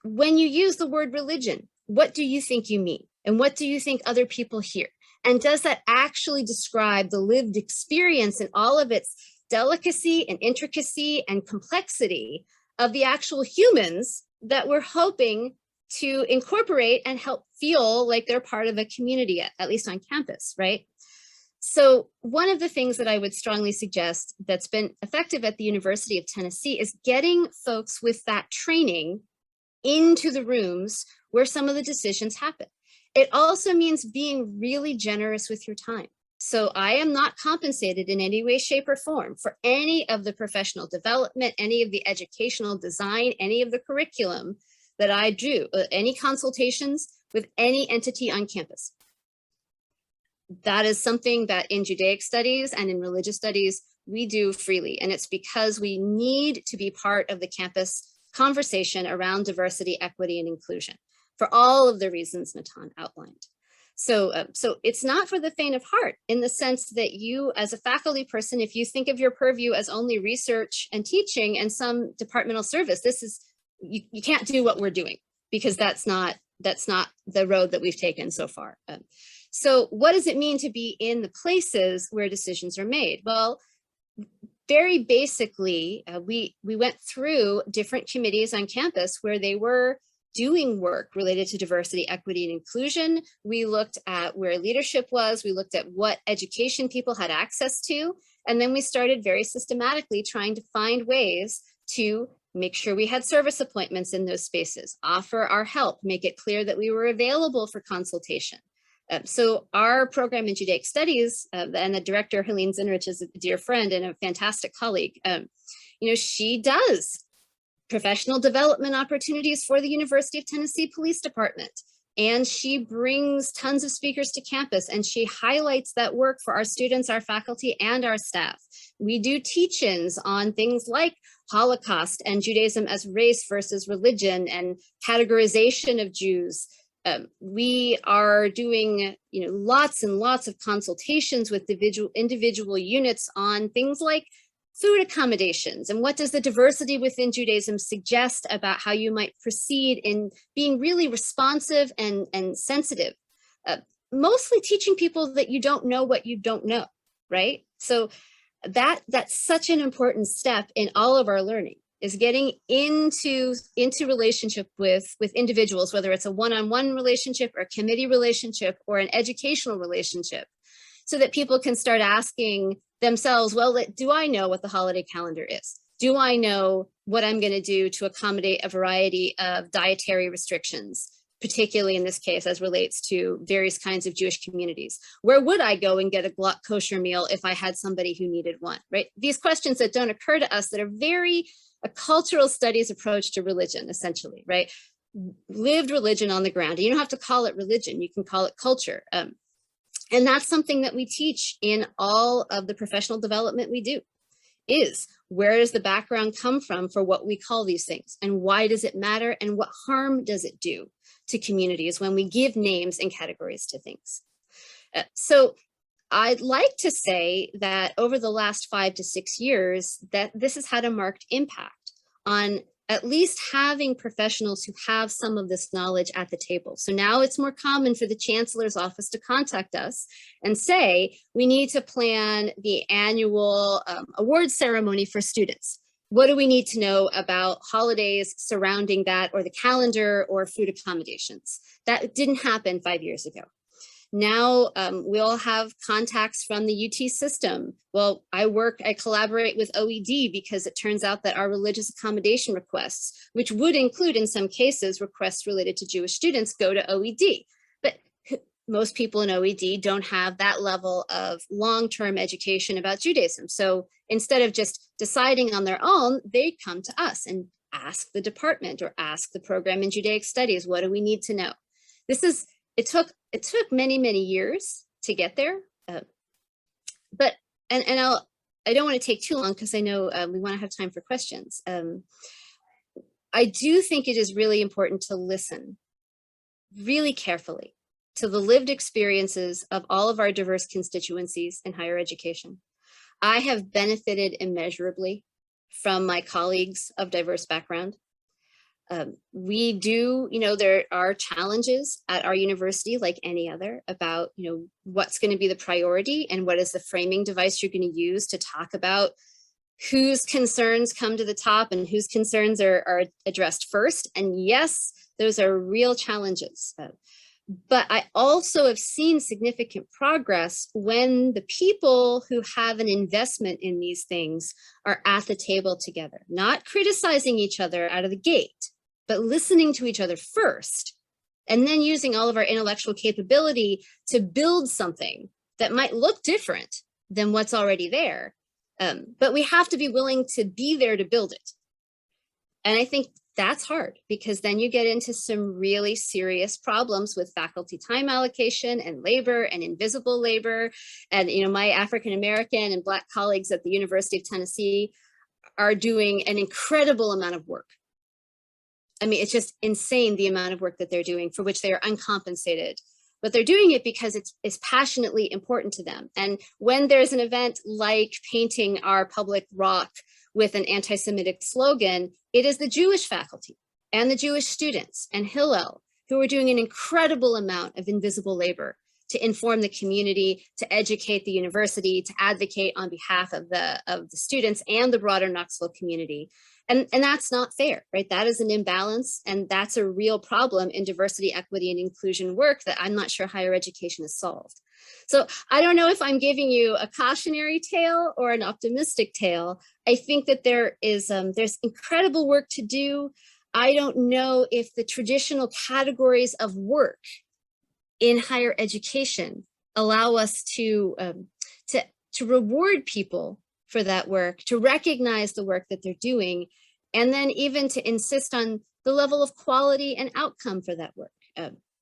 when you use the word religion, what do you think you mean? And what do you think other people hear? And does that actually describe the lived experience in all of its delicacy and intricacy and complexity of the actual humans that we're hoping to incorporate and help feel like they're part of a community, at least on campus, right? So one of the things that I would strongly suggest that's been effective at the University of Tennessee is getting folks with that training into the rooms where some of the decisions happen. It also means being really generous with your time. So I am not compensated in any way, shape, or form for any of the professional development, any of the educational design, any of the curriculum that I do, any consultations with any entity on campus. That is something that in Judaic studies and in religious studies, we do freely. And it's because we need to be part of the campus conversation around diversity, equity, and inclusion, for all of the reasons Natan outlined. So it's not for the faint of heart, in the sense that you, as a faculty person, if you think of your purview as only research and teaching and some departmental service, you can't do what we're doing, because that's not the road that we've taken so far. So what does it mean to be in the places where decisions are made? Well, very basically, we went through different committees on campus where they were doing work related to diversity, equity, and inclusion. We looked at where leadership was, we looked at what education people had access to, and then we started very systematically trying to find ways to make sure we had service appointments in those spaces, offer our help, make it clear that we were available for consultation. So our program in Judaic Studies, and the director, Helene Zinrich, is a dear friend and a fantastic colleague. She does professional development opportunities for the University of Tennessee Police Department. And she brings tons of speakers to campus, and she highlights that work for our students, our faculty, and our staff. We do teach-ins on things like Holocaust and Judaism as race versus religion and categorization of Jews. We are doing lots and lots of consultations with individual units on things like food accommodations, and what does the diversity within Judaism suggest about how you might proceed in being really responsive and sensitive, mostly teaching people that you don't know what you don't know, right? So that's such an important step in all of our learning, is getting into relationship with individuals, whether it's a one-on-one relationship or a committee relationship or an educational relationship, so that people can start asking themselves, well, do I know what the holiday calendar is? Do I know what I'm going to do to accommodate a variety of dietary restrictions, particularly in this case as relates to various kinds of Jewish communities? Where would I go and get a Glock kosher meal if I had somebody who needed one, right? These questions that don't occur to us, that are very a cultural studies approach to religion, essentially, right? Lived religion on the ground. You don't have to call it religion, you can call it culture. And that's something that we teach in all of the professional development we do, is where does the background come from for what we call these things? And why does it matter? And what harm does it do to communities when we give names and categories to things? So I'd like to say that over the last 5 to 6 years, that this has had a marked impact on at least having professionals who have some of this knowledge at the table. So now it's more common for the chancellor's office to contact us and say, we need to plan the annual award ceremony for students. What do we need to know about holidays surrounding that, or the calendar, or food accommodations? That didn't happen 5 years ago. Now we all have contacts from the UT system. Well, I collaborate with OED because it turns out that our religious accommodation requests, which would include in some cases requests related to Jewish students, go to OED. But most people in OED don't have that level of long-term education about Judaism. So instead of just deciding on their own, they come to us and ask the department or ask the program in Judaic Studies, what do we need to know? It took many years to get there, but I don't want to take too long because I know we want to have time for questions. I do think it is really important to listen really carefully to the lived experiences of all of our diverse constituencies in higher education. I have benefited immeasurably from my colleagues of diverse background. We do, there are challenges at our university like any other about, what's going to be the priority and what is the framing device you're going to use to talk about whose concerns come to the top and whose concerns are addressed first. And yes, those are real challenges. But I also have seen significant progress when the people who have an investment in these things are at the table together, not criticizing each other out of the gate, but listening to each other first, and then using all of our intellectual capability to build something that might look different than what's already there. But we have to be willing to be there to build it. And I think that's hard because then you get into some really serious problems with faculty time allocation and labor and invisible labor. And my African-American and Black colleagues at the University of Tennessee are doing an incredible amount of work. I mean, it's just insane the amount of work that they're doing for which they are uncompensated, but they're doing it because it's passionately important to them. And when there's an event like painting our public rock with an anti-Semitic slogan, it is the Jewish faculty and the Jewish students and Hillel who are doing an incredible amount of invisible labor to inform the community, to educate the university, to advocate on behalf of the students and the broader Knoxville community. And that's not fair, right? That is an imbalance, and that's a real problem in diversity, equity, and inclusion work that I'm not sure higher education has solved. So I don't know if I'm giving you a cautionary tale or an optimistic tale. I think that there's incredible work to do. I don't know if the traditional categories of work in higher education allow us to reward people for that work, to recognize the work that they're doing, and then even to insist on the level of quality and outcome for that work.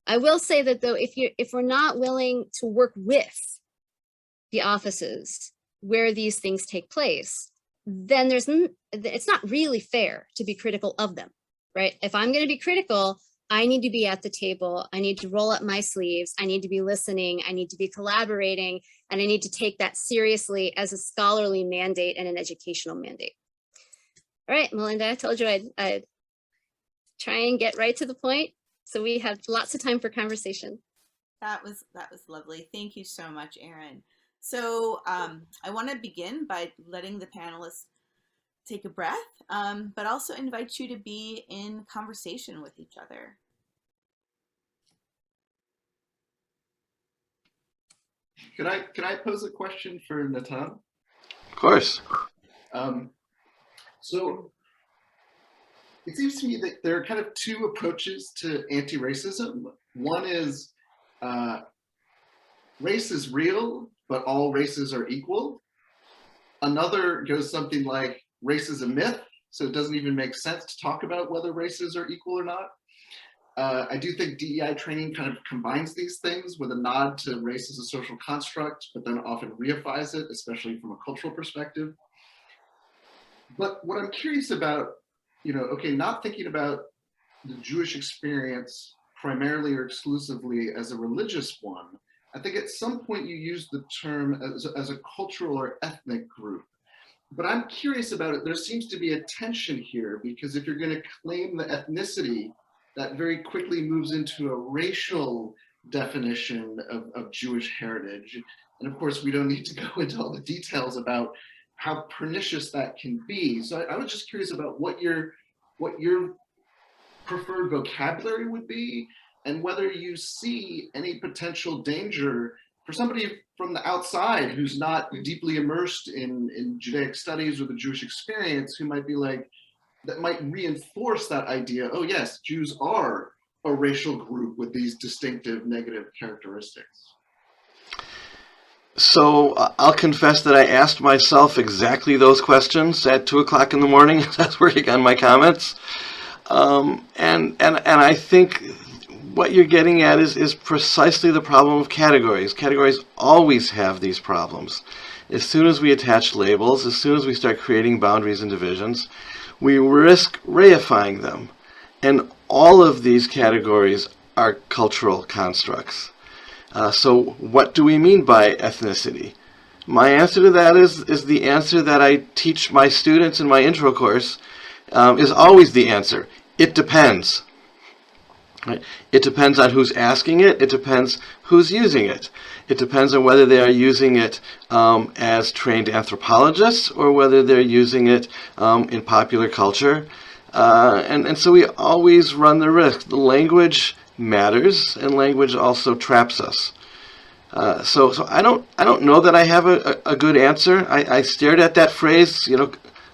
I will say that though, if we're not willing to work with the offices where these things take place, then it's not really fair to be critical of them, right? If I'm going to be critical, I need to be at the table. I need to roll up my sleeves. I need to be listening. I need to be collaborating. And I need to take that seriously as a scholarly mandate and an educational mandate. All right, Malinda, I told you I'd try and get right to the point. So we have lots of time for conversation. That was lovely. Thank you so much, Erin. So I want to begin by letting the panelists take a breath, but also invite you to be in conversation with each other. Can I pose a question for Natan? Of course. So it seems to me that there are kind of two approaches to anti-racism. One is race is real, but all races are equal. Another goes something like race is a myth, so it doesn't even make sense to talk about whether races are equal or not. I do think DEI training kind of combines these things with a nod to race as a social construct, but then often reifies it, especially from a cultural perspective. But what I'm curious about, not thinking about the Jewish experience primarily or exclusively as a religious one, I think at some point you used the term as a cultural or ethnic group. but I'm curious about it. There seems to be a tension here, because if you're going to claim the ethnicity, that very quickly moves into a racial definition of Jewish heritage. And of course, we don't need to go into all the details about how pernicious that can be. So I was just curious about what your preferred vocabulary would be, and whether you see any potential danger for somebody from the outside who's not deeply immersed in Judaic studies or the Jewish experience, who might be like, that might reinforce that idea, oh yes, Jews are a racial group with these distinctive negative characteristics. So I'll confess that I asked myself exactly those questions at 2 o'clock in the morning as I was working on my comments. And I think what you're getting at is precisely the problem of categories. Categories always have these problems. As soon as we attach labels, as soon as we start creating boundaries and divisions, we risk reifying them. And all of these categories are cultural constructs. So what do we mean by ethnicity? My answer to that is the answer that I teach my students in my intro course, is always the answer. It depends. Right? It depends on who's asking it. It depends who's using it. It depends on whether they are using it as trained anthropologists or whether they're using it in popular culture. And so we always run the risk. The language matters, and language also traps us. So I don't know that I have a good answer. I stared at that phrase,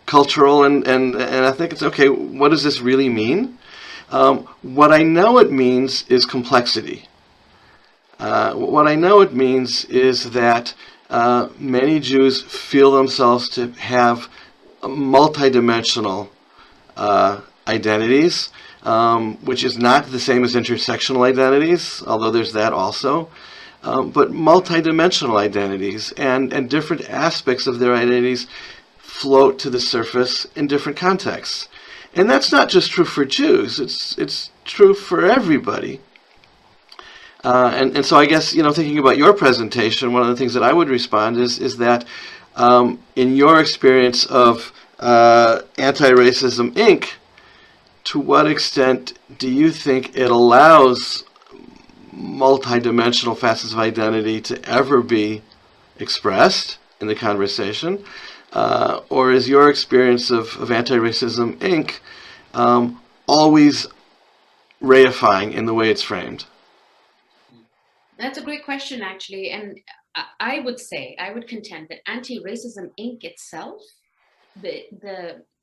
cultural, and I think it's okay. What does this really mean? What I know it means is complexity. What I know it means is that many Jews feel themselves to have multidimensional identities, which is not the same as intersectional identities, although there's that also, but multidimensional identities, and different aspects of their identities float to the surface in different contexts. And that's not just true for Jews, it's true for everybody. And so I guess, thinking about your presentation, one of the things that I would respond is that in your experience of Anti-Racism, Inc., to what extent do you think it allows multidimensional facets of identity to ever be expressed in the conversation? Or is your experience of Anti-Racism, Inc. Always reifying in the way it's framed? That's a great question, actually. And I would contend that Anti-Racism, Inc. itself,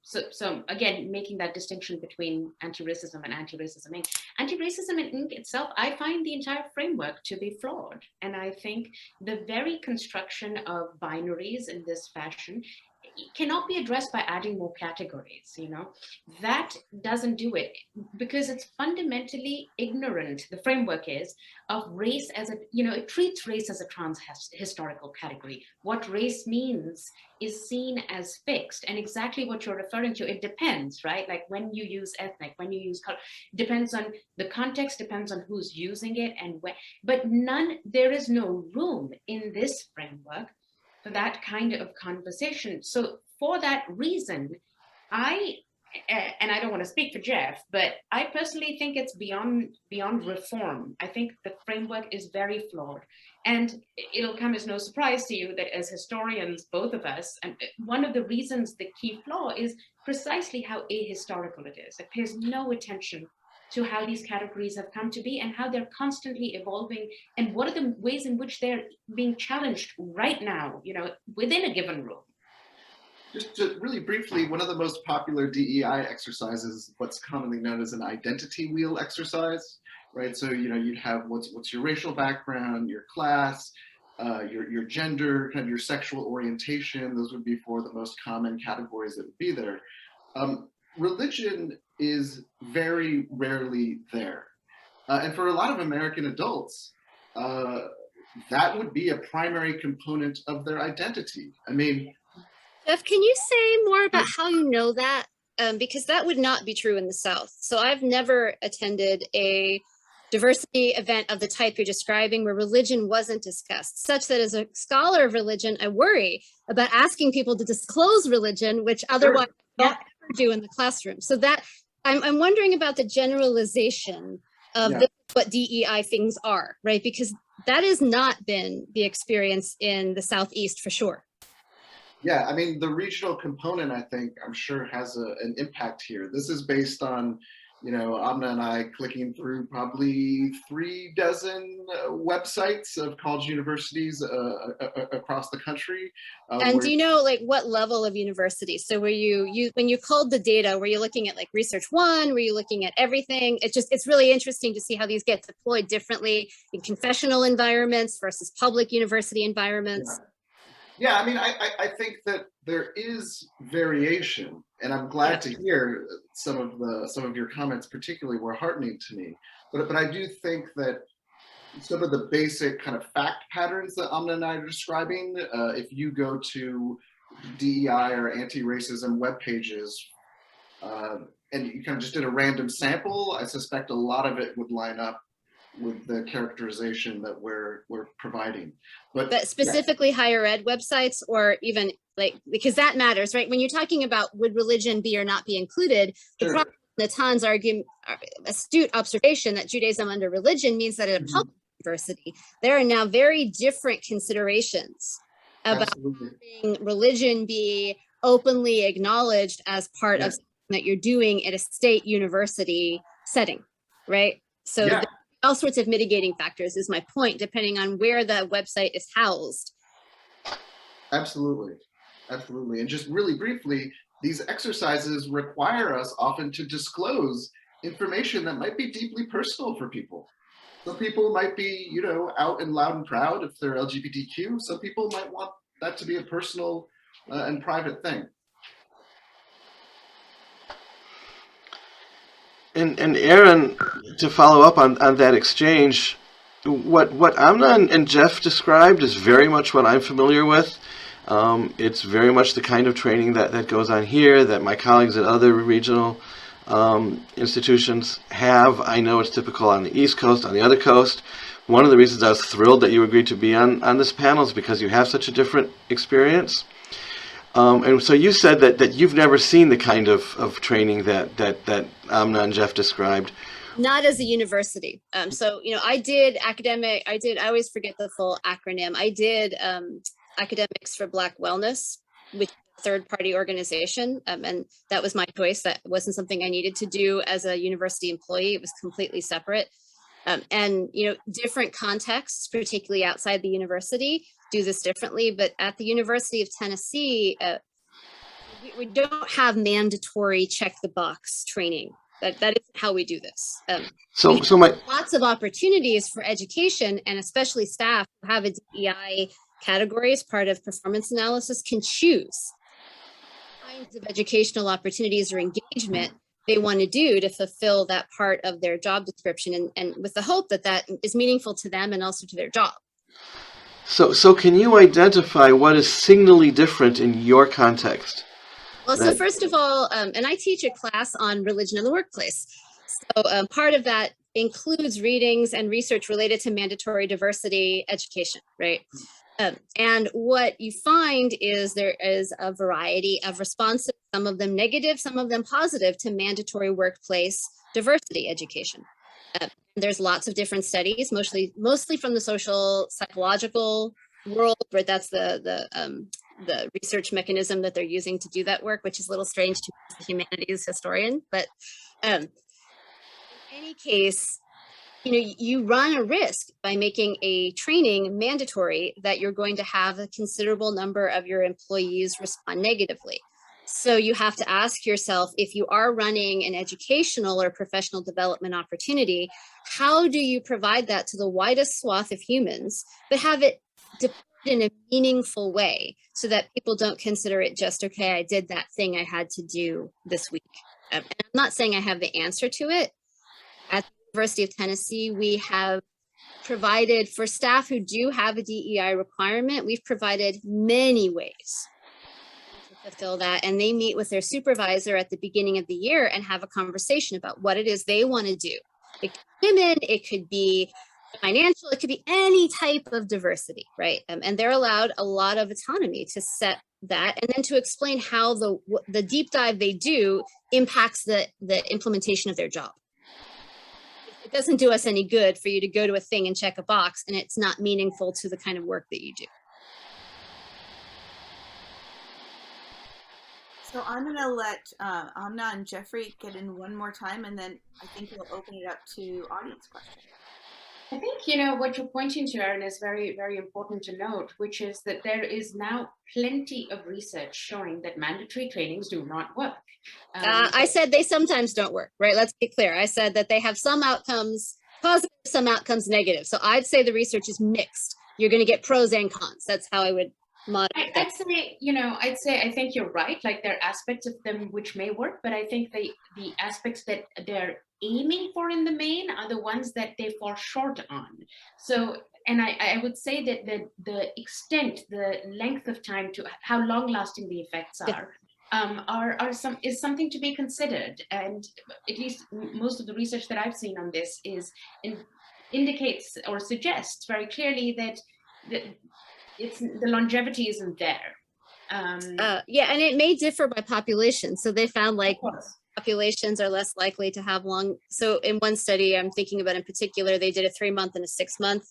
so again, making that distinction between anti-racism and Anti-Racism, Inc. Anti-Racism, Inc. itself, I find the entire framework to be flawed. And I think the very construction of binaries in this fashion cannot be addressed by adding more categories. That doesn't do it, because it's fundamentally ignorant. The framework is of race as it treats race as a trans-historical category. What race means is seen as fixed, and exactly what you're referring to. It depends, right? Like when you use ethnic, when you use color, depends on the context, depends on who's using it and when. But there is no room in this framework for that kind of conversation. So for that reason, and I don't want to speak for Jeff, but I personally think it's beyond reform. I think the framework is very flawed. And it'll come as no surprise to you that as historians, both of us, and one of the reasons the key flaw is precisely how ahistorical it is. It pays no attention to how these categories have come to be and how they're constantly evolving, and what are the ways in which they're being challenged right now, within a given room. Just to really briefly, one of the most popular DEI exercises is what's commonly known as an identity wheel exercise, right? So, you'd have what's your racial background, your class, your gender, kind of your sexual orientation. Those would be four of the most common categories that would be there. Religion is very rarely there. And for a lot of American adults, that would be a primary component of their identity. I mean, Jeff, can you say more about how you know that? Because that would not be true in the South. So I've never attended a diversity event of the type you're describing where religion wasn't discussed, such that as a scholar of religion, I worry about asking people to disclose religion, which otherwise don't ever do in the classroom. So that I'm wondering about the generalization of this, what DEI things are, right? Because that has not been the experience in the Southeast for sure. Yeah, I mean, the regional component, I think, I'm sure has an impact here. This is based on, you know, Amna and I clicking through probably 36 websites of college universities across the country. And do you know like what level of university? So were you when you culled the data, were you looking at like Research One? Were you looking at everything? It's really interesting to see how these get deployed differently in confessional environments versus public university environments. Yeah, I mean, I think that there is variation, and I'm glad to hear some of your comments particularly were heartening to me. But I do think that some of the basic kind of fact patterns that Amna and I are describing, if you go to DEI or anti-racism web pages, and you kind of just did a random sample, I suspect a lot of it would line up with the characterization that we're providing. But specifically higher ed websites, or even like, because that matters, right? When you're talking about would religion be or not be included, the problem, Natan's argument, astute observation that Judaism under religion means that at a public university, there are now very different considerations about having religion be openly acknowledged as part of something that you're doing at a state university setting, right? So all sorts of mitigating factors is my point, depending on where the website is housed. Absolutely. Absolutely. And just really briefly, these exercises require us often to disclose information that might be deeply personal for people. Some people might be, you know, out and loud and proud if they're LGBTQ. Some people might want that to be a personal and private thing. And Erin, to follow up on that exchange, what Amna and Jeff described is very much what I'm familiar with. It's very much the kind of training that goes on here, that my colleagues at other regional institutions have. I know it's typical on the East Coast, on the other coast. One of the reasons I was thrilled that you agreed to be on this panel is because you have such a different experience. And so you said that you've never seen the kind of training that Amna and Jeff described. Not as a university. So, you know, I always forget the full acronym. I did Academics for Black Wellness, which is a third-party organization. And that was my choice. That wasn't something I needed to do as a university employee. It was completely separate. And, you know, different contexts, particularly outside the university, do this differently. But at the University of Tennessee, we don't have mandatory check the box training. That isn't how we do this. So lots of opportunities for education, and especially staff who have a DEI category as part of performance analysis can choose kinds of educational opportunities or engagement they want to do to fulfill that part of their job description, and with the hope that that is meaningful to them and also to their job. So can you identify what is signally different in your context? Well, so first of all, and I teach a class on religion in the workplace. So part of that includes readings and research related to mandatory diversity education, right? And what you find is there is a variety of responses, some of them negative, some of them positive, to mandatory workplace diversity education. There's lots of different studies, mostly from the social psychological world, but that's the research mechanism that they're using to do that work, which is a little strange to me as a humanities historian. But in any case, you know, you run a risk by making a training mandatory that you're going to have a considerable number of your employees respond negatively. So you have to ask yourself, if you are running an educational or professional development opportunity, how do you provide that to the widest swath of humans, but have it deployed in a meaningful way so that people don't consider it just, okay, I did that thing I had to do this week. And I'm not saying I have the answer to it. At the University of Tennessee, we have provided, for staff who do have a DEI requirement, we've provided many ways to fulfill that. And they meet with their supervisor at the beginning of the year and have a conversation about what it is they want to do It could be women, it could be financial, it could be any type of diversity, right? And they're allowed a lot of autonomy to set that, and then to explain how the deep dive they do impacts the implementation of their job. It doesn't do us any good for you to go to a thing and check a box, and it's not meaningful to the kind of work that you do. So I'm going to let Amna and Jeffrey get in one more time, and then I think we'll open it up to audience questions. I think, what you're pointing to, Erin, is very, very important to note, which is that there is now plenty of research showing that mandatory trainings do not work. I said they sometimes don't work, right? Let's be clear. I said that they have some outcomes positive, some outcomes negative. So I'd say the research is mixed. You're going to get pros and cons. That's how I would moderate that. I'd say I think you're right. Like, there are aspects of them which may work, but I think the aspects that they're aiming for in the main are the ones that they fall short on. So, and I would say that the extent, the length of time to how long lasting the effects is something to be considered. And at least most of the research that I've seen on this indicates or suggests very clearly that the longevity isn't there. Yeah, and it may differ by population. So they found like populations are less likely to have long. So in one study I'm thinking about in particular, they did a 3-month and a 6-month.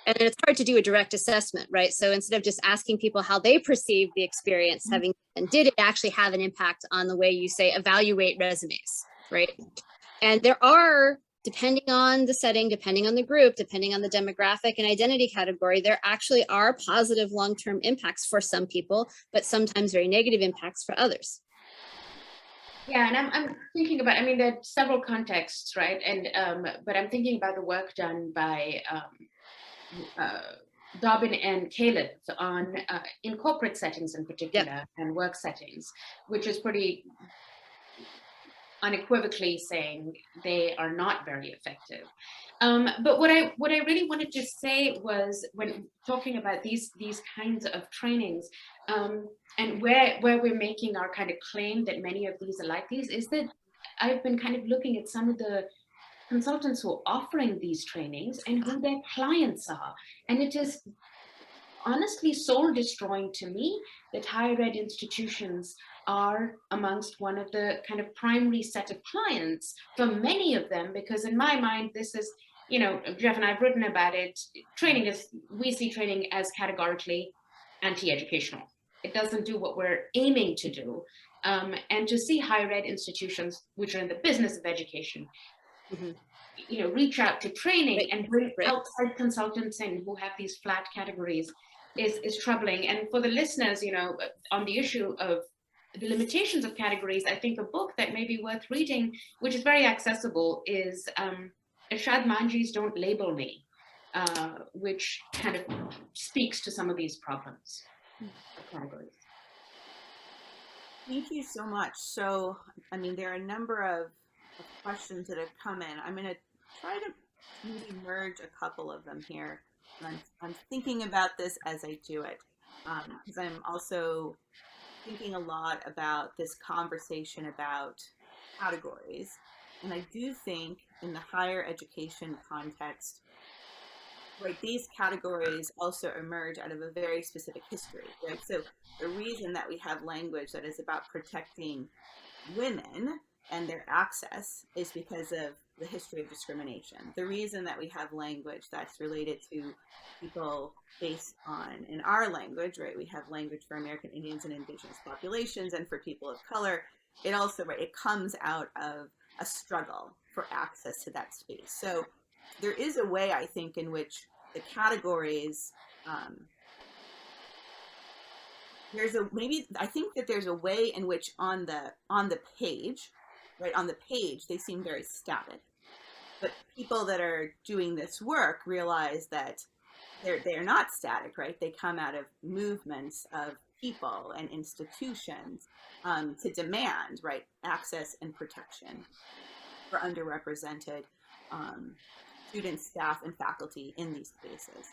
And it's hard to do a direct assessment, right? So instead of just asking people how they perceive the experience having, and did it actually have an impact on the way you say evaluate resumes, right? And there are, depending on the setting, depending on the group, depending on the demographic and identity category, there actually are positive long-term impacts for some people, but sometimes very negative impacts for others. Yeah, and I'm thinking about, there are several contexts, right? And but I'm thinking about the work done by Darby and Khalid on in corporate settings in particular, and work settings, which is pretty unequivocally saying they are not very effective. But what I really wanted to say was, when talking about these kinds of trainings, and where we're making our kind of claim that many of these are like these, is that I've been kind of looking at some of the consultants who are offering these trainings and who their clients are. And it is honestly soul destroying to me that higher ed institutions are amongst one of the kind of primary set of clients for many of them, because in my mind, this is, Jeff and I've written about it, we see training as categorically anti-educational. It doesn't do what we're aiming to do. And to see higher ed institutions, which are in the business of education, reach out to training and bring outside consultants in who have these flat categories is troubling. And for the listeners, on the issue of the limitations of categories, I think a book that may be worth reading, which is very accessible, is Ashad Manji's Don't Label Me, which kind of speaks to some of these problems of categories. Thank you so much. So, there are a number of questions that have come in. I'm going to try to maybe merge a couple of them here. I'm thinking about this as I do it, because I'm also thinking a lot about this conversation about categories. And I do think in the higher education context, right, these categories also emerge out of a very specific history, right? So the reason that we have language that is about protecting women and their access is because of the history of discrimination. The reason that we have language that's related to people based on, in our language, right, we have language for American Indians and indigenous populations and for people of color. It also, right, it comes out of a struggle for access to that space. So there is a way, I think, in which the categories, I think that there's a way in which on the page, right, on the page, they seem very static. But people that are doing this work realize that they're not static, right? They come out of movements of people and institutions to demand, right, access and protection for underrepresented students, staff, and faculty in these spaces.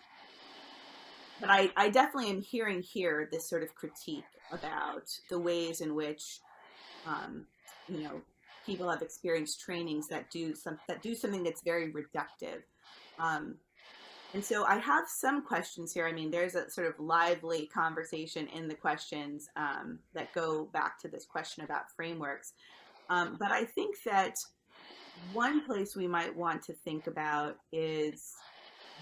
But I definitely am hearing here this sort of critique about the ways in which, people have experienced trainings that do something that's very reductive. And so I have some questions here. I mean, there's a sort of lively conversation in the questions that go back to this question about frameworks. But I think that one place we might want to think about is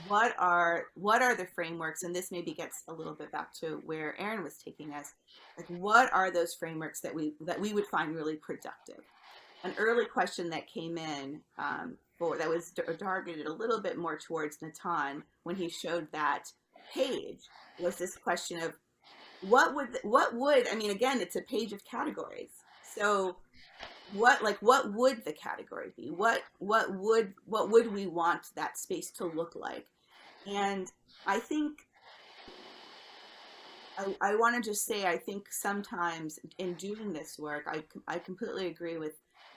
what are the frameworks, and this maybe gets a little bit back to where Erin was taking us. Like, what are those frameworks that we would find really productive? An early question that came in that was targeted a little bit more towards Natan when he showed that page was this question of what would, I mean, again, it's a page of categories. So what would the category be? What would we want that space to look like? And I think I want to just say, I think sometimes in doing this work, I completely agree with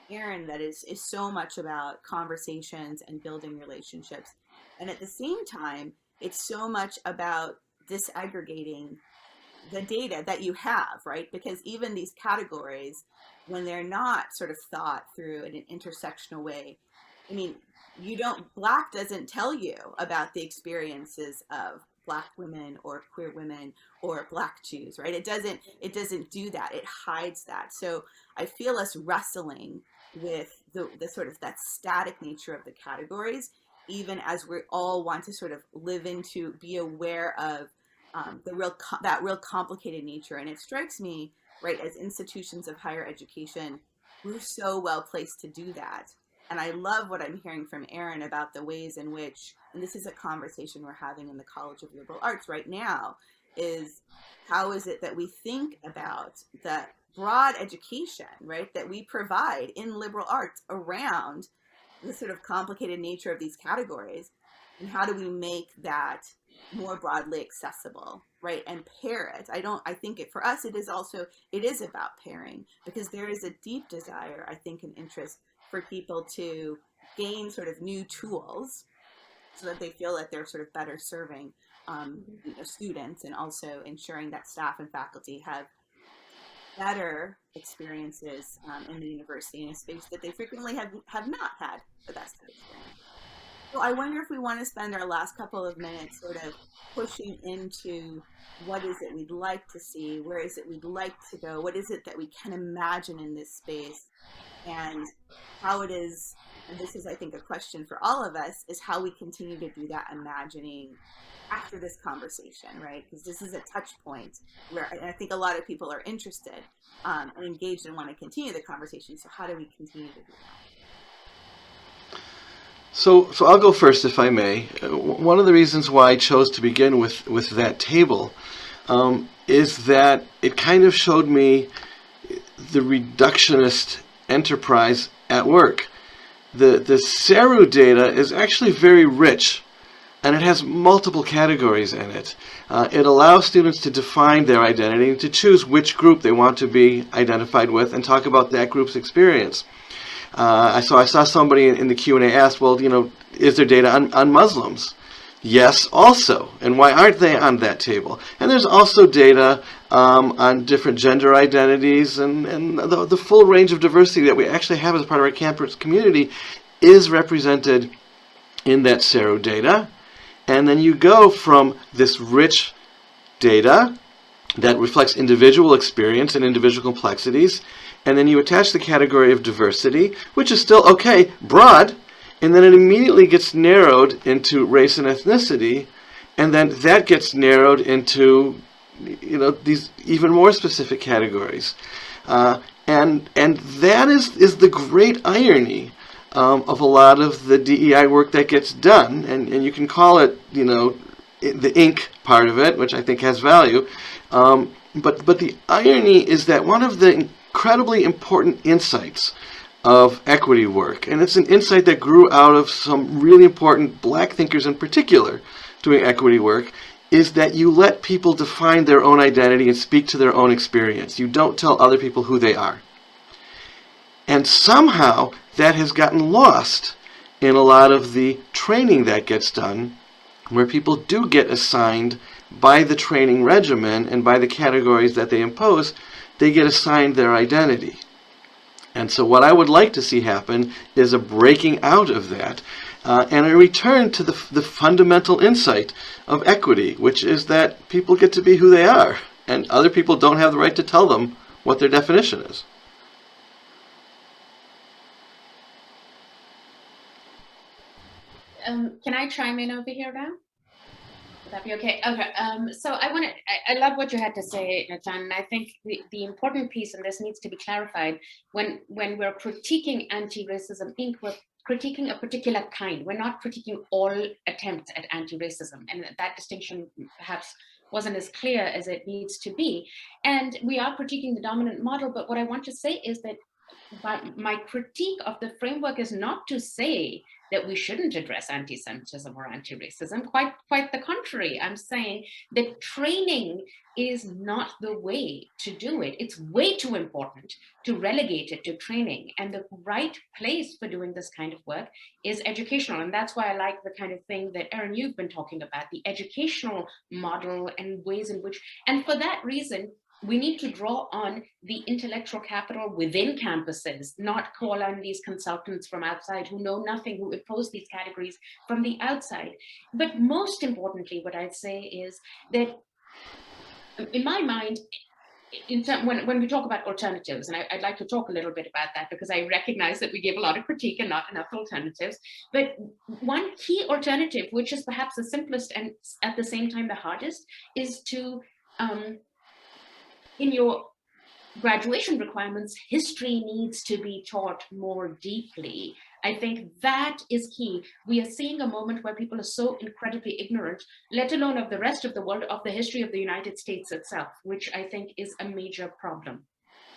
Erin that is so much about conversations and building relationships. And at the same time, it's so much about disaggregating the data that you have, right? Because even these categories, when they're not sort of thought through in an intersectional way, I mean, Black doesn't tell you about the experiences of Black women or queer women or Black Jews, right? It doesn't do that. It hides that. So I feel us wrestling with the sort of that static nature of the categories, even as we all want to sort of be aware of that real complicated nature. And it strikes me, right, as institutions of higher education, we're so well placed to do that. And I love what I'm hearing from Erin about the ways in which, and this is a conversation we're having in the College of Liberal Arts right now, is how is it that we think about the broad education, right, that we provide in liberal arts around the sort of complicated nature of these categories, and how do we make that more broadly accessible, right, and pair it. I think for us it is about pairing, because there is a deep desire, I think, and interest for people to gain sort of new tools so that they feel that they're sort of better serving students, and also ensuring that staff and faculty have better experiences in the university in a space that they frequently have not had the best of experience. So I wonder if we want to spend our last couple of minutes sort of pushing into what is it we'd like to see, where is it we'd like to go, what is it that we can imagine in this space, and how it is, and this is, I think, a question for all of us, is how we continue to do that imagining after this conversation, right? Because this is a touch point where I think a lot of people are interested and engaged and want to continue the conversation. So how do we continue to do that? So I'll go first, if I may. One of the reasons why I chose to begin with that table is that it kind of showed me the reductionist enterprise at work. The CERU data is actually very rich, and it has multiple categories in it. It allows students to define their identity and to choose which group they want to be identified with and talk about that group's experience. I saw somebody in the Q&A asked, well, is there data on Muslims? Yes, also. And why aren't they on that table? And there's also data on different gender identities, and the full range of diversity that we actually have as part of our campus community is represented in that CERU data. And then you go from this rich data that reflects individual experience and individual complexities, and then you attach the category of diversity, which is still, okay, broad, and then it immediately gets narrowed into race and ethnicity, and then that gets narrowed into, these even more specific categories. And that is the great irony of a lot of the DEI work that gets done, and you can call it, the ink part of it, which I think has value. But the irony is that one of the incredibly important insights of equity work, and it's an insight that grew out of some really important Black thinkers in particular doing equity work, is that you let people define their own identity and speak to their own experience. You don't tell other people who they are. And somehow that has gotten lost in a lot of the training that gets done, where people do get assigned by the training regimen and by the categories that they impose, they get assigned their identity. And so what I would like to see happen is a breaking out of that and a return to the fundamental insight of equity, which is that people get to be who they are, and other people don't have the right to tell them what their definition is. Can I chime in over here now? Would that be okay? Okay. So I love what you had to say, Natan. And I think the important piece, and this needs to be clarified, when we're critiquing anti-racism Inc., we're critiquing a particular kind. We're not critiquing all attempts at anti-racism, and that distinction perhaps wasn't as clear as it needs to be. And we are critiquing the dominant model, but what I want to say is that my critique of the framework is not to say that we shouldn't address anti-Semitism or anti-racism. Quite the contrary. I'm saying that training is not the way to do it. It's way too important to relegate it to training. And the right place for doing this kind of work is educational. And that's why I like the kind of thing that, Erin, you've been talking about, the educational model and ways in which, and for that reason, we need to draw on the intellectual capital within campuses, not call on these consultants from outside who know nothing, who impose these categories from the outside. But most importantly, what I'd say is that in my mind, when we talk about alternatives, and I'd like to talk a little bit about that because I recognize that we give a lot of critique and not enough alternatives. But one key alternative, which is perhaps the simplest and at the same time the hardest, is to in your graduation requirements, history needs to be taught more deeply. I think that is key. We are seeing a moment where people are so incredibly ignorant, let alone of the rest of the world, of the history of the United States itself, which I think is a major problem.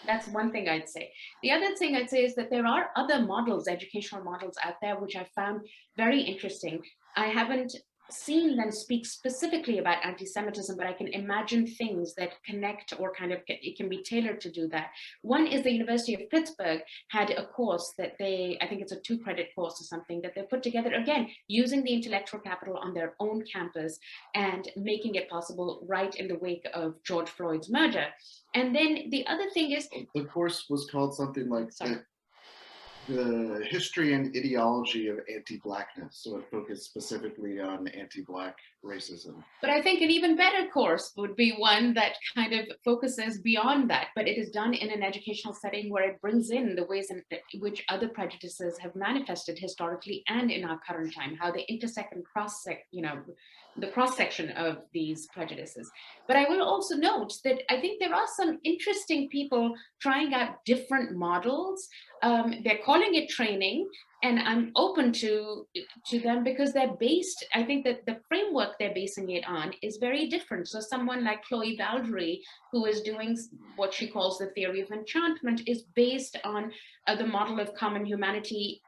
That's one thing I'd say. The other thing I'd say is that there are other models, educational models out there, which I found very interesting. I haven't seen them speak specifically about anti-Semitism, but I can imagine things that connect or kind of, it can be tailored to do that. One is the University of Pittsburgh had a course that I think it's a 2-credit course or something that they put together, again, using the intellectual capital on their own campus and making it possible right in the wake of George Floyd's murder. And then the other thing is— the course was called something like the history and ideology of anti-Blackness. So it focused specifically on anti-Black racism. But I think an even better course would be one that kind of focuses beyond that, but it is done in an educational setting where it brings in the ways in which other prejudices have manifested historically and in our current time, how they intersect and the cross-section of these prejudices. But I will also note that I think there are some interesting people trying out different models. They're calling it training, and I'm open to them because they're based, I think that the framework they're basing it on is very different. So someone like Chloe Baldry, who is doing what she calls the theory of enchantment, is based on the model of common humanity.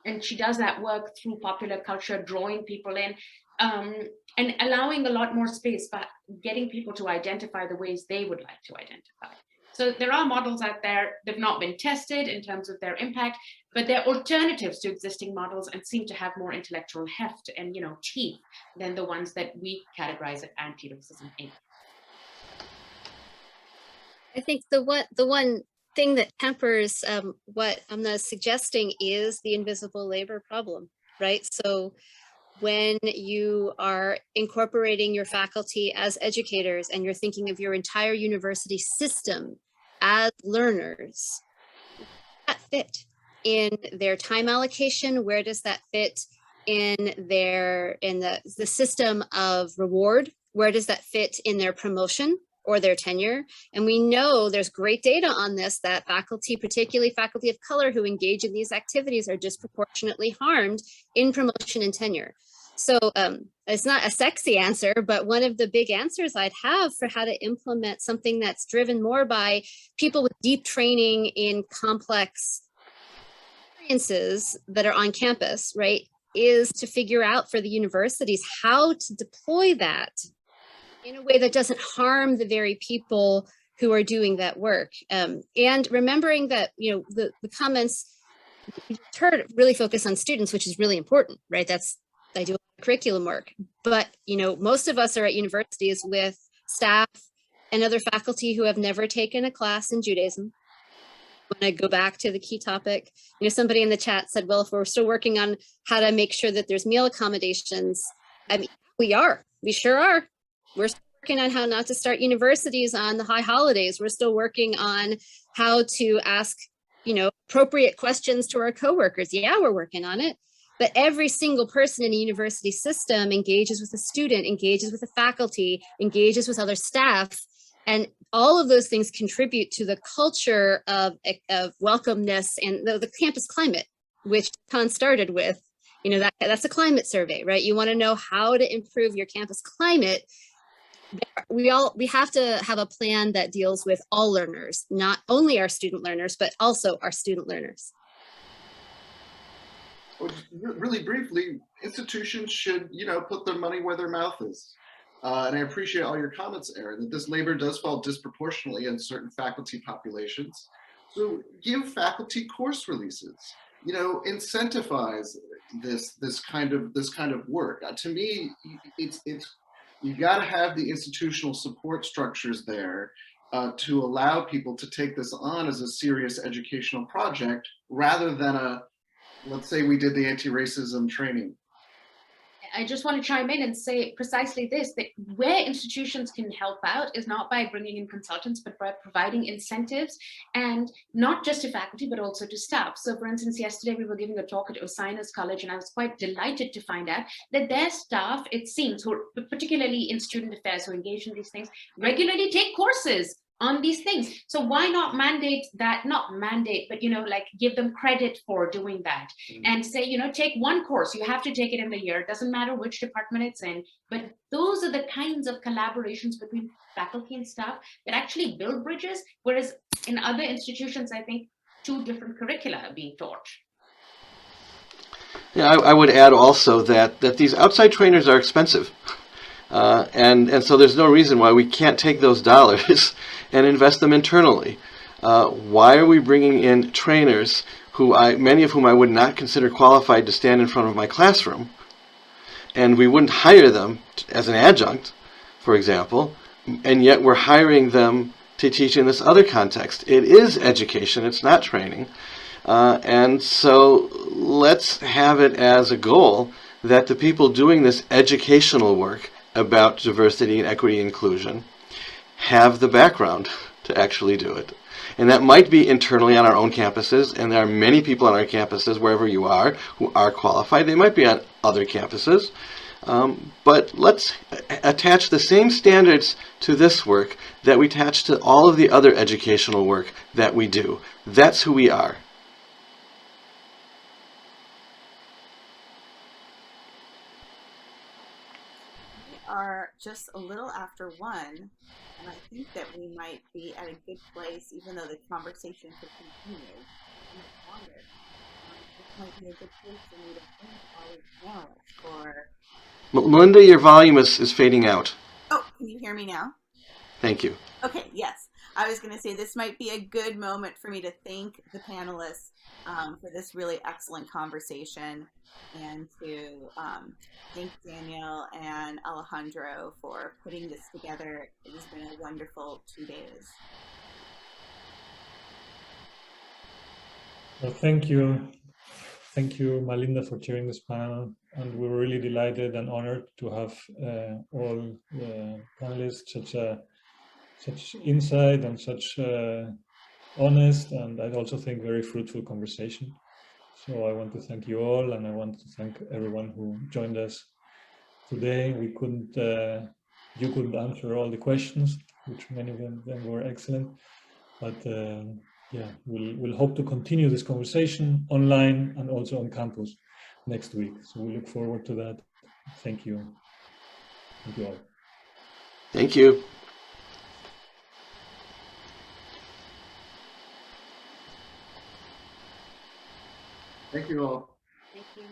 And she does that work through popular culture, drawing people in, and allowing a lot more space, but getting people to identify the ways they would like to identify. So there are models out there that have not been tested in terms of their impact, but they're alternatives to existing models and seem to have more intellectual heft and teeth than the ones that we categorize as anti-racism Inc. I think the one thing that tempers what Amna is suggesting is the invisible labor problem, right? So when you are incorporating your faculty as educators and you're thinking of your entire university system as learners, where does that fit in their time allocation? Where does that fit in the system of reward? Where does that fit in their promotion or their tenure? And we know there's great data on this, that faculty, particularly faculty of color who engage in these activities, are disproportionately harmed in promotion and tenure. So it's not a sexy answer, but one of the big answers I'd have for how to implement something that's driven more by people with deep training in complex experiences that are on campus, right, is to figure out for the universities how to deploy that in a way that doesn't harm the very people who are doing that work. And remembering that, the comments you heard really focus on students, which is really important, right? I do curriculum work, but most of us are at universities with staff and other faculty who have never taken a class in Judaism, want to go back to the key topic. Somebody in the chat said, well, if we're still working on how to make sure that there's meal accommodations, I mean, we sure are. We're still working on how not to start universities on the high holidays. We're still working on how to ask, appropriate questions to our coworkers. Yeah, we're working on it. But every single person in a university system engages with a student, engages with the faculty, engages with other staff. And all of those things contribute to the culture of welcomeness and the campus climate, which Natan started with. That's a climate survey, right? You want to know how to improve your campus climate. We have to have a plan that deals with all learners, not only our student learners, but also our student learners. Well, really briefly, institutions should, put their money where their mouth is. And I appreciate all your comments, Erin, that this labor does fall disproportionately in certain faculty populations. So give faculty course releases, incentivize this kind of work. To me, it's you got to have the institutional support structures there to allow people to take this on as a serious educational project rather than let's say we did the anti-racism training. I just want to chime in and say precisely this, that where institutions can help out is not by bringing in consultants, but by providing incentives, and not just to faculty, but also to staff. So for instance, yesterday we were giving a talk at Osiris College, and I was quite delighted to find out that their staff, it seems, who are particularly in student affairs, who engage in these things, regularly take courses on these things. So why not mandate that, not mandate, but, give them credit for doing that and say, take one course, you have to take it in the year. It doesn't matter which department it's in, but those are the kinds of collaborations between faculty and staff that actually build bridges. Whereas in other institutions, I think 2 different curricula are being taught. Yeah, I would add also that these outside trainers are expensive. And so there's no reason why we can't take those dollars and invest them internally. Why are we bringing in trainers many of whom I would not consider qualified to stand in front of my classroom, and we wouldn't hire them as an adjunct, for example, and yet we're hiring them to teach in this other context? It is education, it's not training. And so let's have it as a goal that the people doing this educational work about diversity and equity and inclusion have the background to actually do it. And that might be internally on our own campuses, and there are many people on our campuses, wherever you are, who are qualified. They might be on other campuses. But let's attach the same standards to this work that we attach to all of the other educational work that we do. That's who we are. Are just a little after 1, and I think that we might be at a good place, even though the conversation could continue much longer. This might be a good place for me to thank all the panelists for... Malinda, your volume is fading out. Oh, can you hear me now? Thank you. Okay, yes. I was going to say this might be a good moment for me to thank the panelists for this really excellent conversation, and to thank Daniel and Alejandro for putting this together. It has been a wonderful 2 days. Well, thank you. Thank you, Malinda, for chairing this panel. And we're really delighted and honored to have all the panelists, such insight and such honest, and I'd also think very fruitful conversation. So I want to thank you all, and I want to thank everyone who joined us today. You couldn't answer all the questions, which many of them were excellent, but yeah, we'll hope to continue this conversation online and also on campus next week. So we look forward to that. Thank you. Thank you all. Thank you. Thank you all. Thank you.